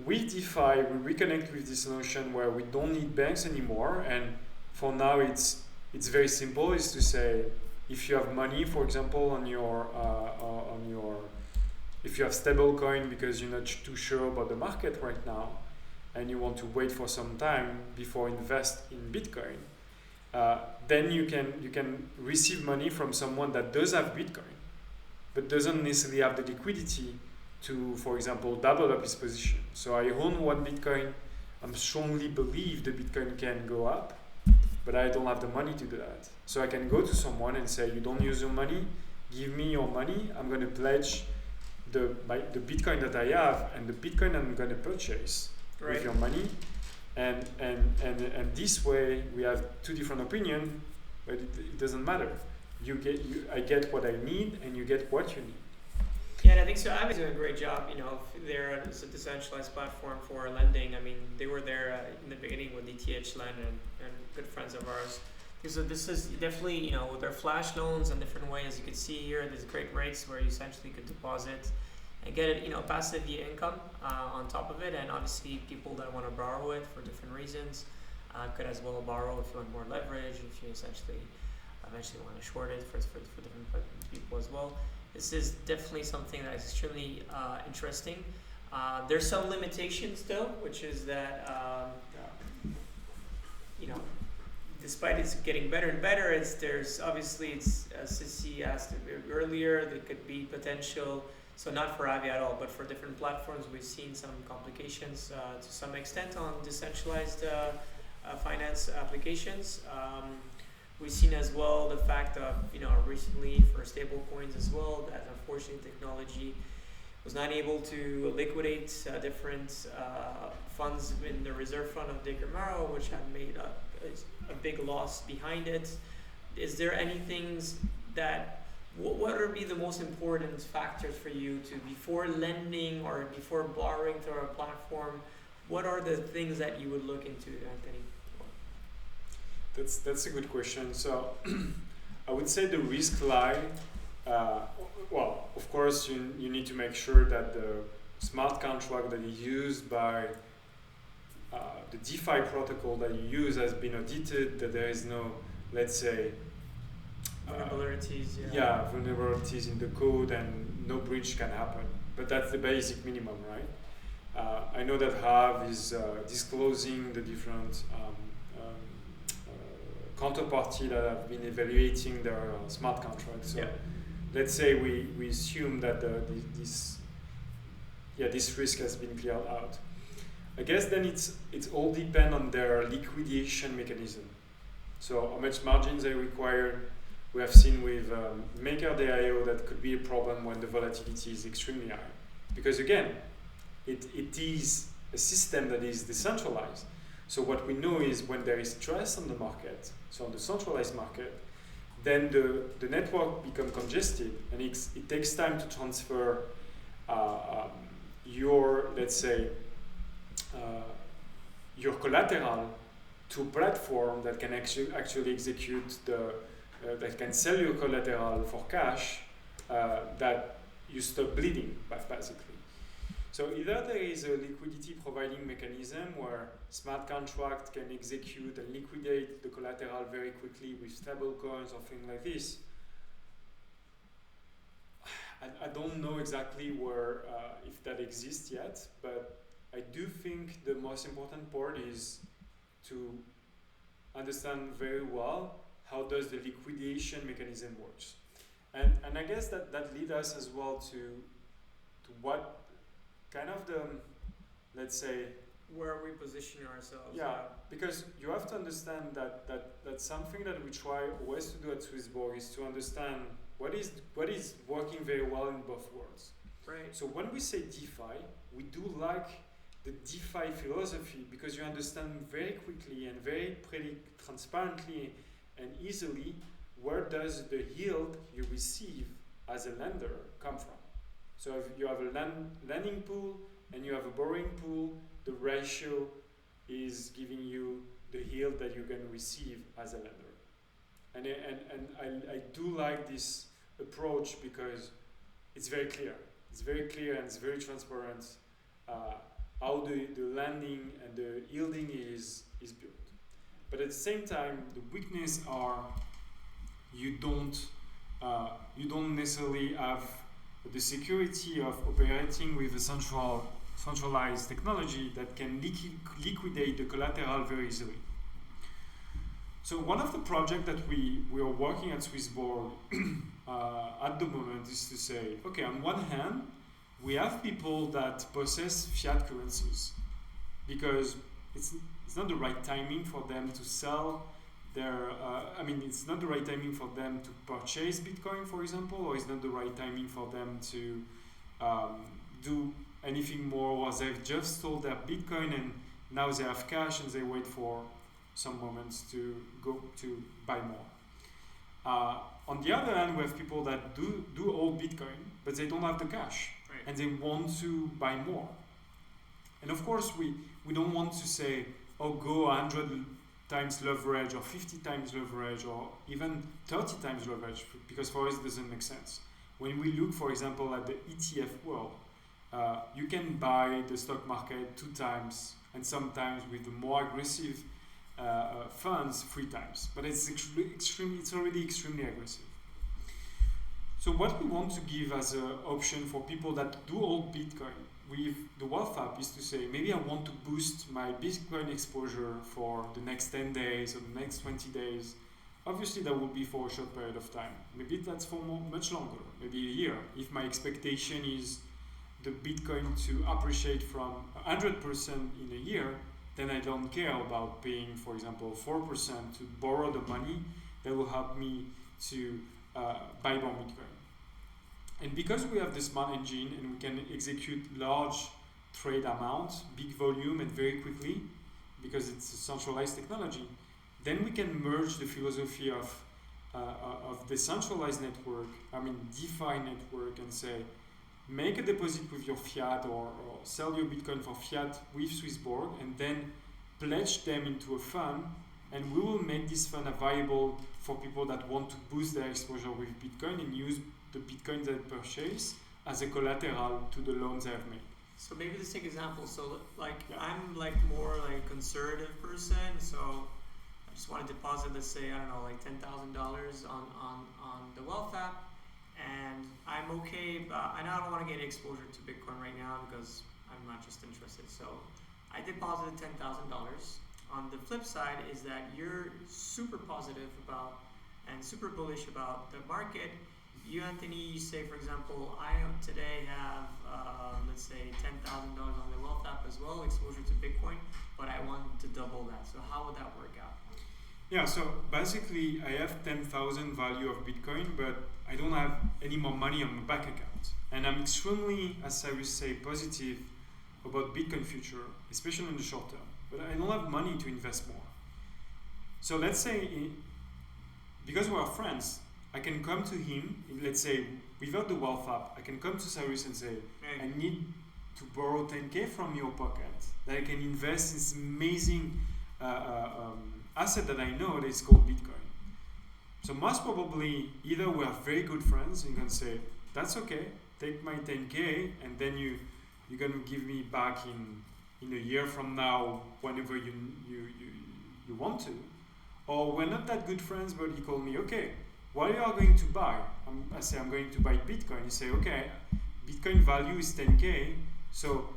with DeFi, we reconnect with this notion where we don't need banks anymore, and for now it's very simple. Is to say, if you have money, for example, if you have stable coin because you're not too sure about the market right now, and you want to wait for some time before invest in Bitcoin, then you can receive money from someone that does have Bitcoin, but doesn't necessarily have the liquidity to, for example, double up his position. So I own one Bitcoin. I strongly believe the Bitcoin can go up, but I don't have the money to do that. So I can go to someone and say, you don't use your money, give me your money, I'm going to pledge the Bitcoin that I have and the Bitcoin I'm going to purchase with your money. And this way we have two different opinions, but it doesn't matter. I get what I need and you get what you need. Yeah, and I think so. Avi's doing a great job. You know, they're a decentralized platform for lending. I mean, they were there in the beginning with ETH Lend and good friends of ours. So this is definitely, you know, their flash loans and different ways. You can see here, there's great rates where you essentially could deposit and get it, you know, passive income on top of it. And obviously, people that want to borrow it for different reasons could as well borrow if you want more leverage, if you essentially eventually want to short it for different people as well. This is definitely something that is extremely interesting. There's some limitations though, which is that you know, despite it's getting better and better, there's obviously, as Sissy asked earlier, there could be potential. So not for Avi at all, but for different platforms, we've seen some complications to some extent on decentralized finance applications. We've seen as well the fact of, you know, recently for stable coins as well, that unfortunately technology was not able to liquidate different funds in the reserve fund of Decentralized, which had made a big loss behind it. Is there any things that, what would be the most important factors for you to, before lending or before borrowing through our platform, what are the things that you would look into, Anthony? That's a good question. So I would say the risk lie well, of course, you need to make sure that the smart contract that is used by the DeFi protocol that you use has been audited, that there is no, let's say, Vulnerabilities. vulnerabilities in the code and no breach can happen. But that's the basic minimum, right? I know that Hav is disclosing the different counterparty that have been evaluating their smart contracts. So let's say we assume that this risk has been cleared out. I guess then it's all depend on their liquidation mechanism. So how much margins they require. We have seen with Maker.io that could be a problem when the volatility is extremely high. Because again, it is a system that is decentralized. So what we know is when there is stress on the market, so on the centralized market, then the network becomes congested and it takes time to transfer your, let's say, your collateral to a platform that can actually execute that can sell your collateral for cash, that you stop bleeding, basically. So either there is a liquidity providing mechanism where smart contract can execute and liquidate the collateral very quickly with stable coins or things like this. I don't know exactly where if that exists yet, but I do think the most important part is to understand very well how does the liquidation mechanism works. And I guess that leads us as well to what kind of the, let's say, where are we positioning ourselves? Yeah, because you have to understand that something that we try always to do at SwissBorg is to understand what is working very well in both worlds. Right. So when we say DeFi, we do like the DeFi philosophy because you understand very quickly and very pretty transparently and easily where does the yield you receive as a lender come from. So if you have a lending pool and you have a borrowing pool, the ratio is giving you the yield that you're going to receive as a lender. And I do like this approach because it's very clear. It's very clear and it's very transparent how the lending and the yielding is built. But at the same time, The weakness are you don't necessarily have the security of operating with a centralized technology that can liquidate the collateral very easily. So one of the projects that we are working at SwissBorg at the moment is to say, okay, on one hand, we have people that possess fiat currencies because it's not the right timing for them to sell their, it's not the right timing for them to purchase Bitcoin, for example, or it's not the right timing for them to do anything more, or they've just sold their Bitcoin and now they have cash and they wait for some moments to go to buy more. On the other hand, we have people that do hold Bitcoin, but they don't have the cash, Right. and they want to buy more. And of course, we don't want to say, oh, go 100 times leverage or 50 times leverage or even 30 times leverage, because for us it doesn't make sense. When we look, for example, at the ETF world, you can buy the stock market 2 times and sometimes with the more aggressive funds 3 times, but it's already extremely aggressive. So what we want to give as an option for people that do hold Bitcoin with the Wealth app is to say, maybe I want to boost my Bitcoin exposure for the next 10 days or the next 20 days. Obviously that will be for a short period of time. Maybe that's for much longer, maybe a year. If my expectation is the Bitcoin to appreciate from 100% in a year, then I don't care about paying, for example, 4% to borrow the money that will help me to buy more Bitcoin. And because we have the smart engine and we can execute large trade amounts, big volume and very quickly, because it's a centralized technology, then we can merge the philosophy of decentralized network, DeFi network, and say, make a deposit with your fiat or sell your Bitcoin for fiat with SwissBorg and then pledge them into a fund, and we will make this fund available for people that want to boost their exposure with Bitcoin and use the Bitcoin they purchase as a collateral to the loans they have made. So maybe let's take examples. So like Yeah. I'm like more like a conservative person, so I just want to deposit, let's say, I don't know, like $10,000 on the Wealth app, and I'm okay, but I know I don't want to get exposure to Bitcoin right now because I'm not just interested. So I deposited $10,000. On the flip side is that you're super positive about and super bullish about the market. You, Anthony, you say, for example, I today have, let's say, $10,000 on the Wealth app as well, exposure to Bitcoin, but I want to double that. So how would that work out? Yeah, so basically I have 10,000 value of Bitcoin, but I don't have any more money on my bank account. And I'm extremely, as Cyrus say, positive about Bitcoin future, especially in the short term. But I don't have money to invest more. So let's say, because we are friends, I can come to him, let's say, without the Wealth app, I can come to Cyrus and say, I need to borrow 10K from your pocket that I can invest in this amazing asset that I know that is called Bitcoin. So most probably, either we are very good friends and you can say, that's okay, take my 10K and then you're going to give me back in a year from now, whenever you want to. Or we're not that good friends, but he called me, okay, what you are going to buy? I say, I'm going to buy Bitcoin. You say, okay, Bitcoin value is 10K. So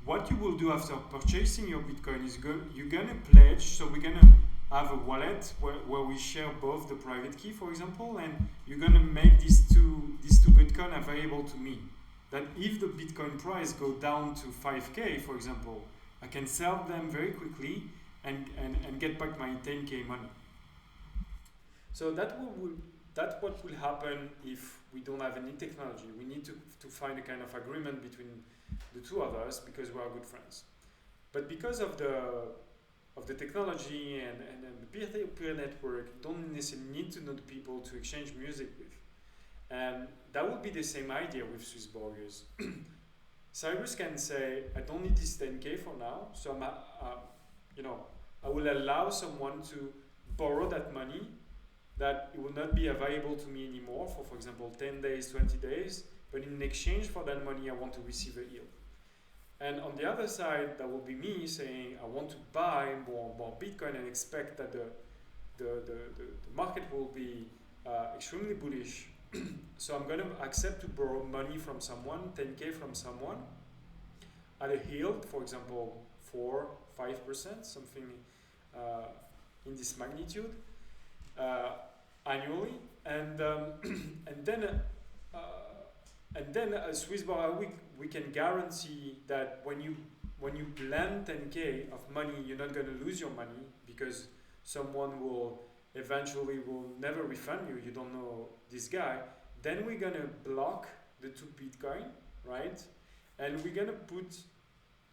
what you will do after purchasing your Bitcoin is you're going to pledge. So we're going to have a wallet where we share both the private key, for example, and you're going to make these two Bitcoin available to me. That if the Bitcoin price go down to 5K, for example, I can sell them very quickly and get back my 10K money. So that's what will happen if we don't have any technology. We need to find a kind of agreement between the two of us because we are good friends. But because of the technology and the peer-to-peer network, you don't necessarily need to know the people to exchange music with. And that would be the same idea with SwissBorgers. Cyrus can say, I don't need this 10K for now, so I will allow someone to borrow that money that it will not be available to me anymore for example, 10 days, 20 days, but in exchange for that money, I want to receive a yield. And on the other side, that will be me saying, I want to buy more Bitcoin and expect that the market will be extremely bullish. So I'm going to accept to borrow money from someone, 10K from someone, at a yield, for example, 4-5%, something in this magnitude, annually, and then SwissBorg, we can guarantee that when you lend 10K of money, you're not going to lose your money because someone will never refund you. You don't know this guy. Then we're going to block the 2 Bitcoin, right? And we're going to put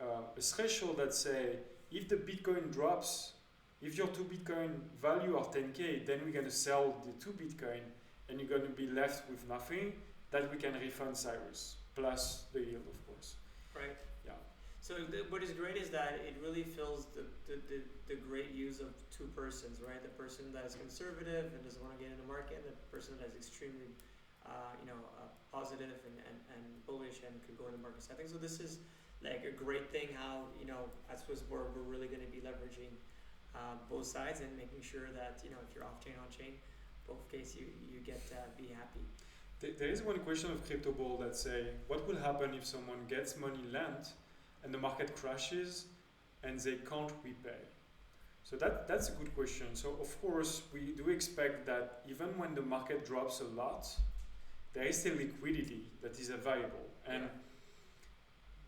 a threshold that say, if the Bitcoin drops, if your 2 Bitcoin value are 10K, then we're going to sell the 2 Bitcoin and you're going to be left with nothing that we can refund Cyrus, plus the yield, of course. Right. Yeah. So what is great is that it really fills the great use of two persons, right? The person that is conservative and doesn't want to get in the market, and the person that is extremely, positive and bullish and could go in the market. So I think so. This is like a great thing. How at SwissBorg we're really going to be leveraging both sides and making sure that if you're off chain, on chain, both cases you get be happy. There is one question of Crypto Ball that say, what will happen if someone gets money lent and the market crashes and they can't repay? So that's a good question. So of course we do expect that even when the market drops a lot, there is still liquidity that is available. And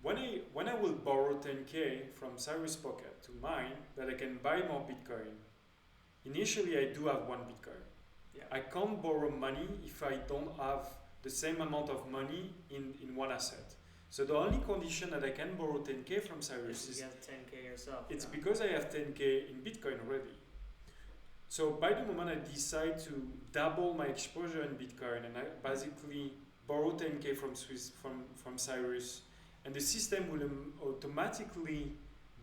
when I will borrow 10K from Cyrus' pocket to mine that I can buy more Bitcoin, initially I do have 1 Bitcoin. Yeah. I can't borrow money if I don't have the same amount of money in one asset. So the only condition that I can borrow 10K from Cyrus is you have 10K yourself. it's because I have 10K in Bitcoin already. So by the moment I decide to double my exposure in Bitcoin and I basically borrow 10K from Cyrus, and the system will automatically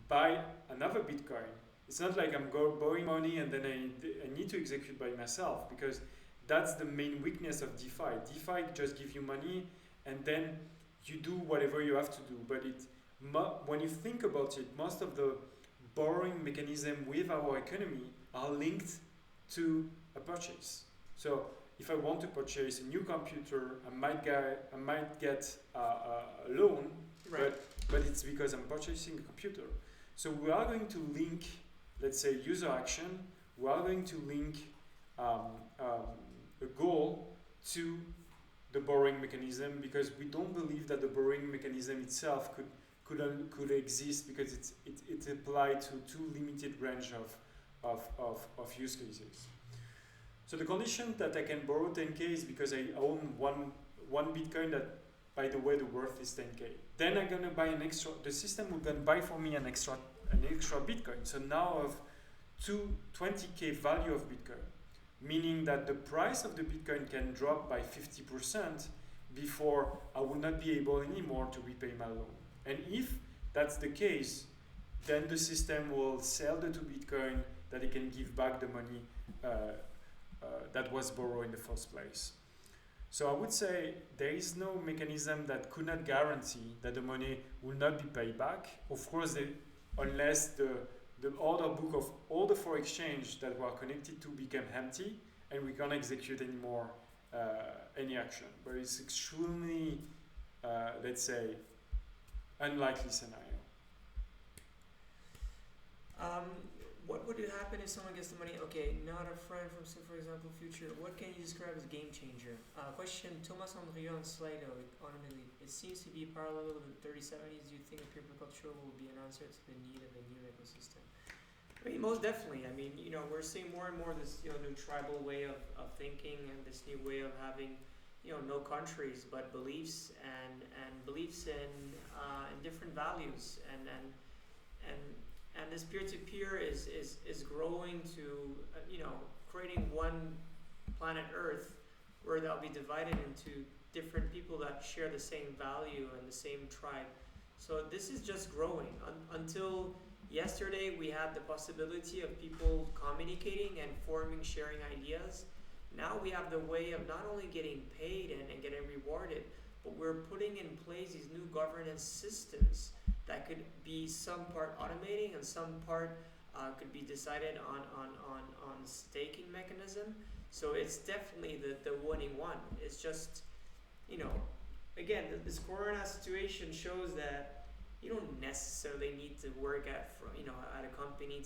buy another Bitcoin. It's not like I'm borrowing money and then I need to execute by myself, because that's the main weakness of DeFi. DeFi just give you money and then you do whatever you have to do. But when you think about it, most of the borrowing mechanism with our economy are linked to a purchase. So if I want to purchase a new computer, I might get a loan, Right. but it's because I'm purchasing a computer. So we are going to link, let's say, user action. We are going to link a goal to the borrowing mechanism, because we don't believe that the borrowing mechanism itself could exist, because it's applied to too limited range of use cases. So the condition that I can borrow 10K is because I own one Bitcoin that, by the way, the worth is 10K. Then I'm gonna buy an extra. The system will then buy for me an extra Bitcoin. So now I have 20K value of Bitcoin, meaning that the price of the Bitcoin can drop by 50% before I will not be able anymore to repay my loan. And if that's the case, then the system will sell the 2 Bitcoin that it can give back the money that was borrowed in the first place. So I would say there is no mechanism that could not guarantee that the money will not be paid back. Of course, unless the order book of all the foreign exchange that were connected to become empty and we can't execute anymore any action. But it's extremely, let's say, unlikely scenario. What would happen if someone gets the money? Okay, not a friend from, for example, future. What can you describe as game changer? Question, Thomas Andrieux on Slido, automatically. It seems to be parallel with the 3070s. Do you think a peer-to-peer culture will be an answer to the need of a new ecosystem? I mean, most definitely. I mean, we're seeing more and more this, new tribal way of thinking, and this new way of having, no countries, but beliefs and beliefs in different values, and this peer-to-peer is growing to, creating one planet Earth where they'll be divided into different people that share the same value and the same tribe. So this is just growing. Until yesterday, we had the possibility of people communicating and sharing ideas. Now we have the way of not only getting paid and getting rewarded, but we're putting in place these new governance systems that could be some part automating and some part could be decided on staking mechanism. So it's definitely the winning one. It's just, again, this Corona situation shows that you don't necessarily need to work at a company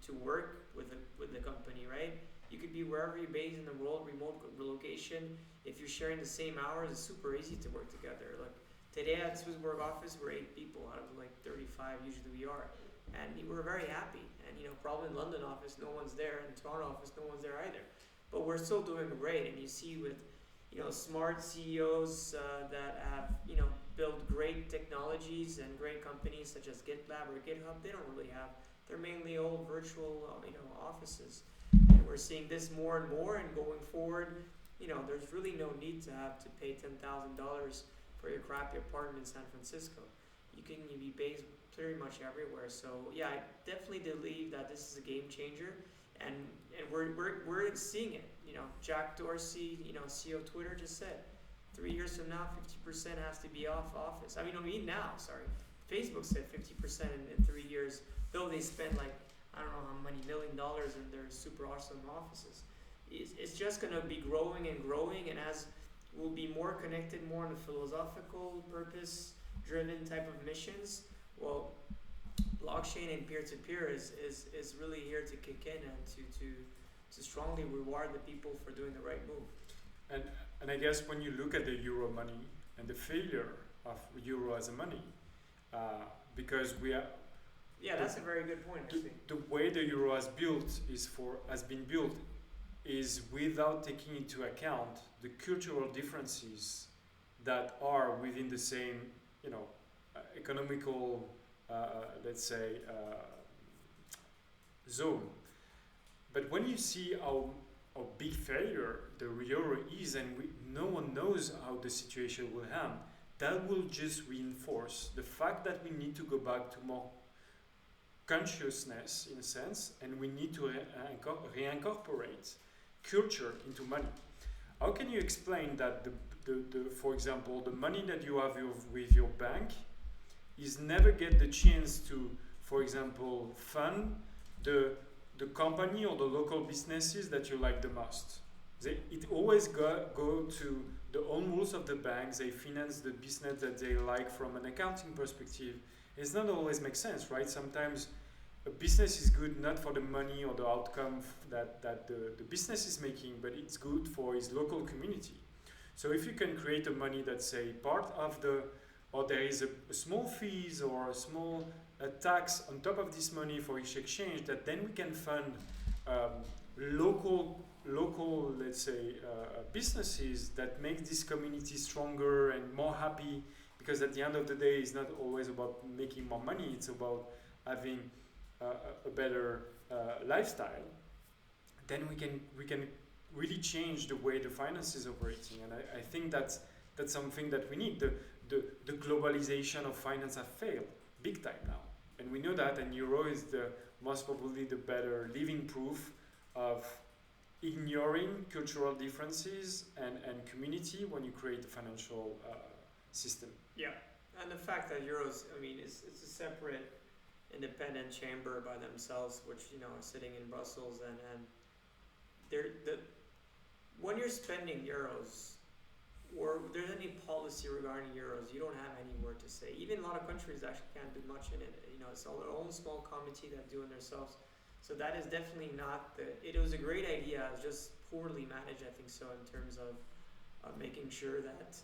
to work with the company, right? You could be wherever you're based in the world, remote location. If you're sharing the same hours, it's super easy to work together. Like today at SwissBorg office, we're 8 people out of like 35 usually we are, and we're very happy. And probably in London office, no one's there, and Toronto office, no one's there either. But we're still doing great, and you see with smart CEOs that have built great technologies and great companies such as GitLab or GitHub. They don't really have. They're mainly all virtual offices. And we're seeing this more and more, and going forward, there's really no need to pay $10,000 for your crappy apartment in San Francisco. You can be based pretty much everywhere. So yeah, I definitely believe that this is a game changer, and we're seeing it. Jack Dorsey, CEO of Twitter, just said 3 years from now, 50% has to be off office. Now, sorry. Facebook said 50% in 3 years, though they spend like I don't know how many $1 million in their super awesome offices. It's just going to be growing and growing, and as we'll be more connected, more on the philosophical, purpose-driven type of missions, well, blockchain and peer-to-peer is really here to kick in and to strongly reward the people for doing the right move. And I guess when you look at the euro money and the failure of euro as a money, because we are. Yeah, that's a very good point. The way the euro has been built is without taking into account the cultural differences that are within the same, economical, let's say, zone. But when you see how big failure the euro is, and no one knows how the situation will end, that will just reinforce the fact that we need to go back to more consciousness, in a sense, and we need to reincorporate culture into money. how can you explain that for example, the money that you have with your bank is never get the chance to, for example, fund the company or the local businesses that you like the most? It always go to the own rules of the bank. They finance the business that they like from an accounting perspective. It's not always make sense, right? Sometimes a business is good not for the money or the outcome that the business is making, but it's good for its local community. So if you can create a money that's say part of or there is a small fees or a small tax on top of this money for each exchange, that then we can fund local, let's say, businesses that make this community stronger and more happy, because at the end of the day, it's not always about making more money, it's about having a better lifestyle. Then we can really change the way the finance is operating, and I think that's something that we need. The globalization of finance has failed big time now, and we know that, and euro is the most probably the better living proof of ignoring cultural differences and community when you create a financial system. Yeah, and the fact that euros, I mean, it's a separate independent chamber by themselves, which are sitting in Brussels, and when you're spending euros, or there's any policy regarding euros, you don't have any word to say. Even a lot of countries actually can't do much in it. It's all their own small committee that do it themselves. So that is definitely not it was a great idea, it's just poorly managed, I think so, in terms of making sure that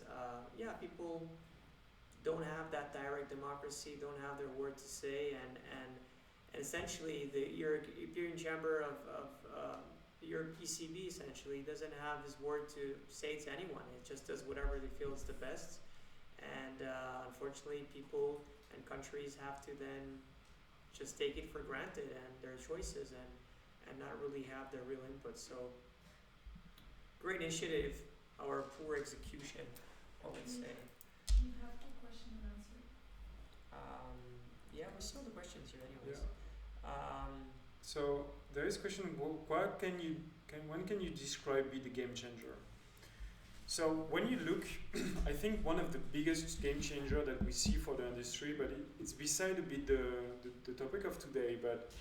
people don't have that direct democracy, don't have their word to say, and essentially the European Chamber of your ECB essentially doesn't have his word to say to anyone. It just does whatever they feel is the best, and unfortunately people and countries have to then just take it for granted and their choices and not really have their real input. So great initiative, our poor execution, I would say. You have the question and answer. Yeah, we still have the questions here anyways. Yeah. So there is a question, when can you describe be the game changer? So when you look, I think one of the biggest game changer that we see for the industry, but it's beside a bit the topic of today, but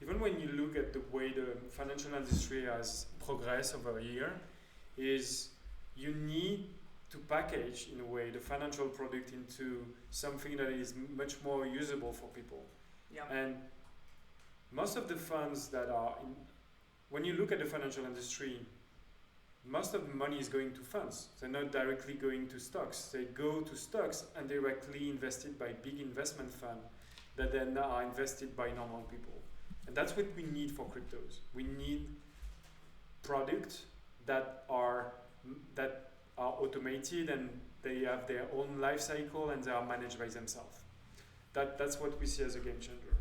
even when you look at the way the financial industry has progressed over a year, is you need to package, in a way, the financial product into something that is much more usable for people. Yeah. And most of the funds that are in, when you look at the financial industry, most of the money is going to funds. They're not directly going to stocks. They go to stocks and directly invested by big investment funds that then are invested by normal people. And that's what we need for cryptos. We need products that are automated and they have their own life cycle and they are managed by themselves. That's what we see as a game changer.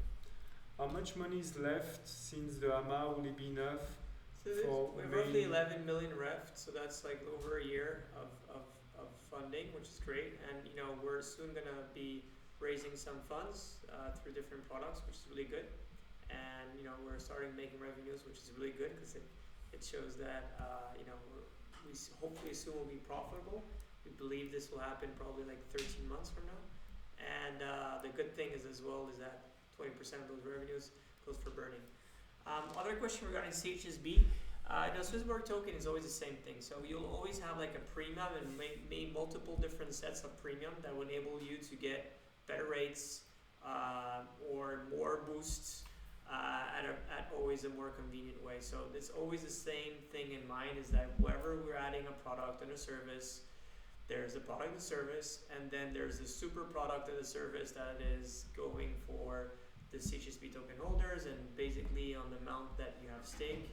How much money is left since the AMA? Will it be enough? So we have roughly 11 million left, so that's like over a year of funding, which is great. And we're soon gonna be raising some funds through different products, which is really good. And we're starting making revenues, which is really good because it shows that we hopefully soon will be profitable. We believe this will happen probably like 13 months from now. And the good thing is as well is that 20% of those revenues goes for burning. Other question regarding CHSB. SwissBorg token is always the same thing. So you'll always have like a premium and maybe multiple different sets of premium that will enable you to get better rates or more boosts at always a more convenient way. So it's always the same thing in mind, is that wherever we're adding a product and a service, there's a product and service, and then there's a super product and a service that is going for the CHSB token holders, and basically on the amount that you have stake,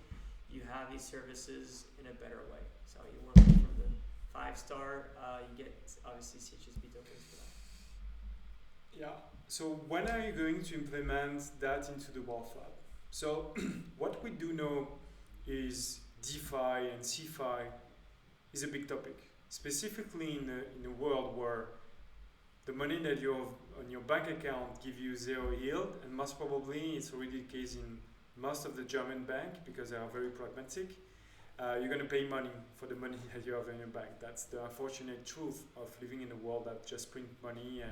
you have these services in a better way. So you want from the 5-star, you get obviously CHSB tokens for that. Yeah. So when are you going to implement that into the Wealth Lab? So what we do know is DeFi and CeFi is a big topic, specifically in a world where the money that you have on your bank account give you zero yield, and most probably it's already the case in most of the German bank because they are very pragmatic. you're going to pay money for the money that you have in your bank. That's the unfortunate truth of living in a world that just print money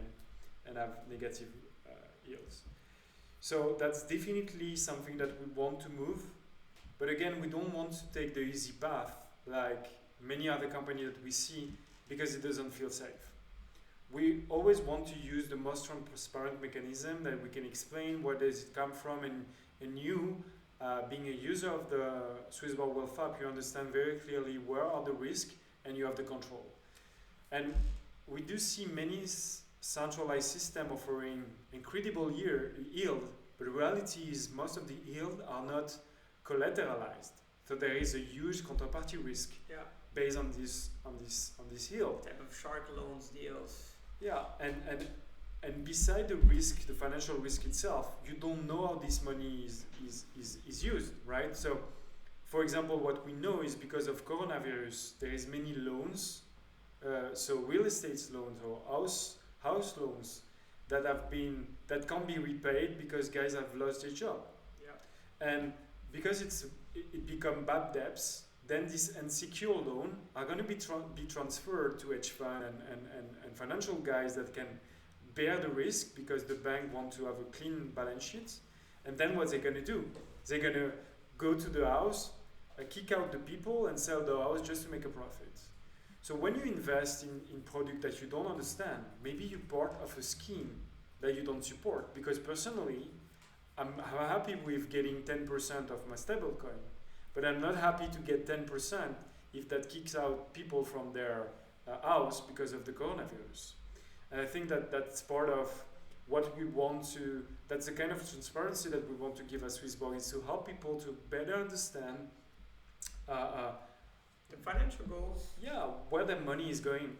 and have negative yields. So that's definitely something that we want to move. But again, we don't want to take the easy path like many other companies that we see because it doesn't feel safe. We always want to use the most transparent mechanism that we can explain where does it come from, and you, being a user of the SwissBorg Wealth App, you understand very clearly where are the risks and you have the control. And we do see many centralized systems offering incredible yield, but the reality is most of the yield are not collateralized. So there is a huge counterparty risk based on this yield. Type of shark loans deals. Yeah, and beside the risk, the financial risk itself, you don't know how this money is used, right? So, for example, what we know is because of coronavirus, there is many loans, so real estate loans or house loans that can't be repaid because guys have lost their job. Yeah. And because it become bad debts, then this insecure loan are going to be transferred to hedge fund and financial guys that can bear the risk because the bank want to have a clean balance sheet. And then what they're going to do? They're going to go to the house, kick out the people and sell the house just to make a profit. So when you invest in product that you don't understand, maybe you're part of a scheme that you don't support. Because personally, I'm happy with getting 10% of my stablecoin, but I'm not happy to get 10% if that kicks out people from their house because of the coronavirus. And I think that that's part of what we want to, that's the kind of transparency that we want to give as SwissBorg, is to help people to better understand the financial goals. Yeah, where the money is going.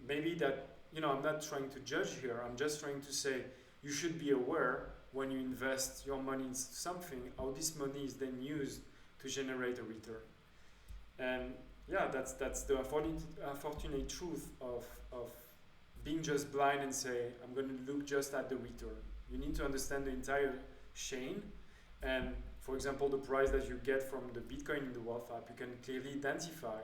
Maybe that, I'm not trying to judge here, I'm just trying to say you should be aware when you invest your money in something, how this money is then used to generate a return. And yeah, that's the unfortunate truth of being just blind and say, I'm going to look just at the return. You need to understand the entire chain. And for example, the price that you get from the Bitcoin in the Wealth App, you can clearly identify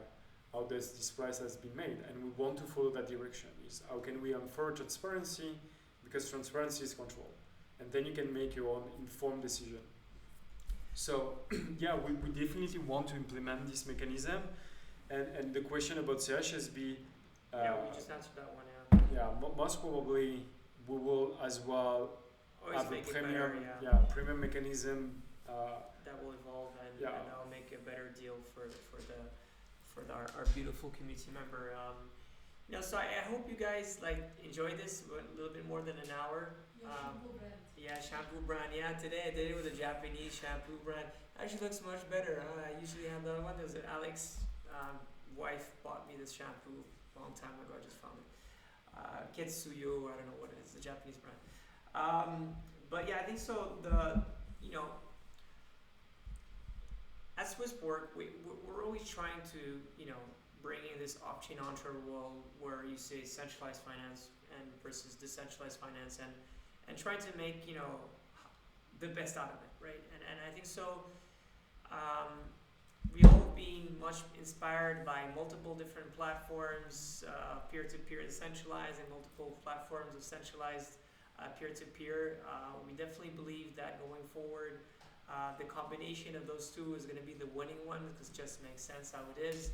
how this price has been made. And we want to follow that direction. Is how can we infer transparency? Because transparency is control. And then you can make your own informed decision. So yeah, we definitely want to implement this mechanism. And the question about CHSB, we just answered that one. Yeah, most probably we will as well Always have a make it premium, better, premium mechanism. That will evolve and that'll make a better deal for our beautiful community member. So I hope you guys enjoyed this. It went a little bit more than an hour. Shampoo brand. Yeah, today I did it with a Japanese shampoo brand. Actually looks much better. I usually have the other one. There's Alex's wife bought me this shampoo a long time ago. I just found it. Ketsuyo, I don't know what it is, the Japanese brand. But yeah, I think so. At SwissBorg, we're always trying to, bring in this off-chain entrepreneur world where you say centralized finance and versus decentralized finance and trying to make, the best out of it, right? And I think so. We've all been much inspired by multiple different platforms, peer-to-peer decentralized and multiple platforms of centralized peer-to-peer. We definitely believe that going forward, the combination of those two is going to be the winning one because it just makes sense how it is.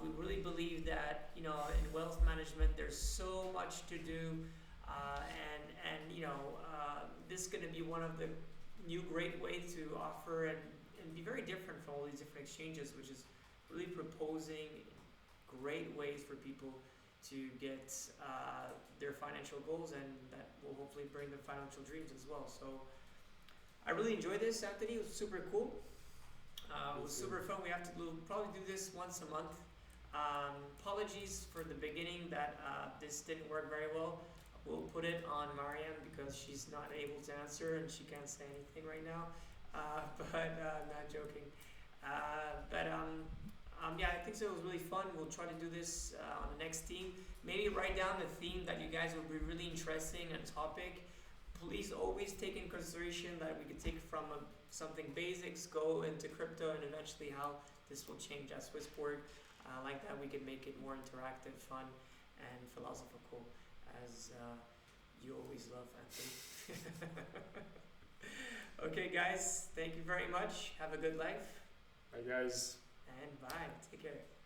We really believe that, in wealth management, there's so much to do. This is going to be one of the new great ways to offer and be very different from all these different exchanges, which is really proposing great ways for people to get their financial goals, and that will hopefully bring their financial dreams as well. So I really enjoyed this, Anthony. It was super cool. It was super fun. We have to probably do this once a month. Apologies for the beginning that this didn't work very well. We'll put it on Mariam because she's not able to answer and she can't say anything right now. But I'm not joking. I think so. It was really fun. We'll try to do this on the next theme. Maybe write down the theme that you guys would be really interesting and topic. Please always take in consideration that we could take from something basics, go into crypto, and eventually how this will change at SwissBorg. Like that, we can make it more interactive, fun, and philosophical, as you always love, Anthony. Okay, guys, thank you very much. Have a good life. Bye, guys. And bye. Take care.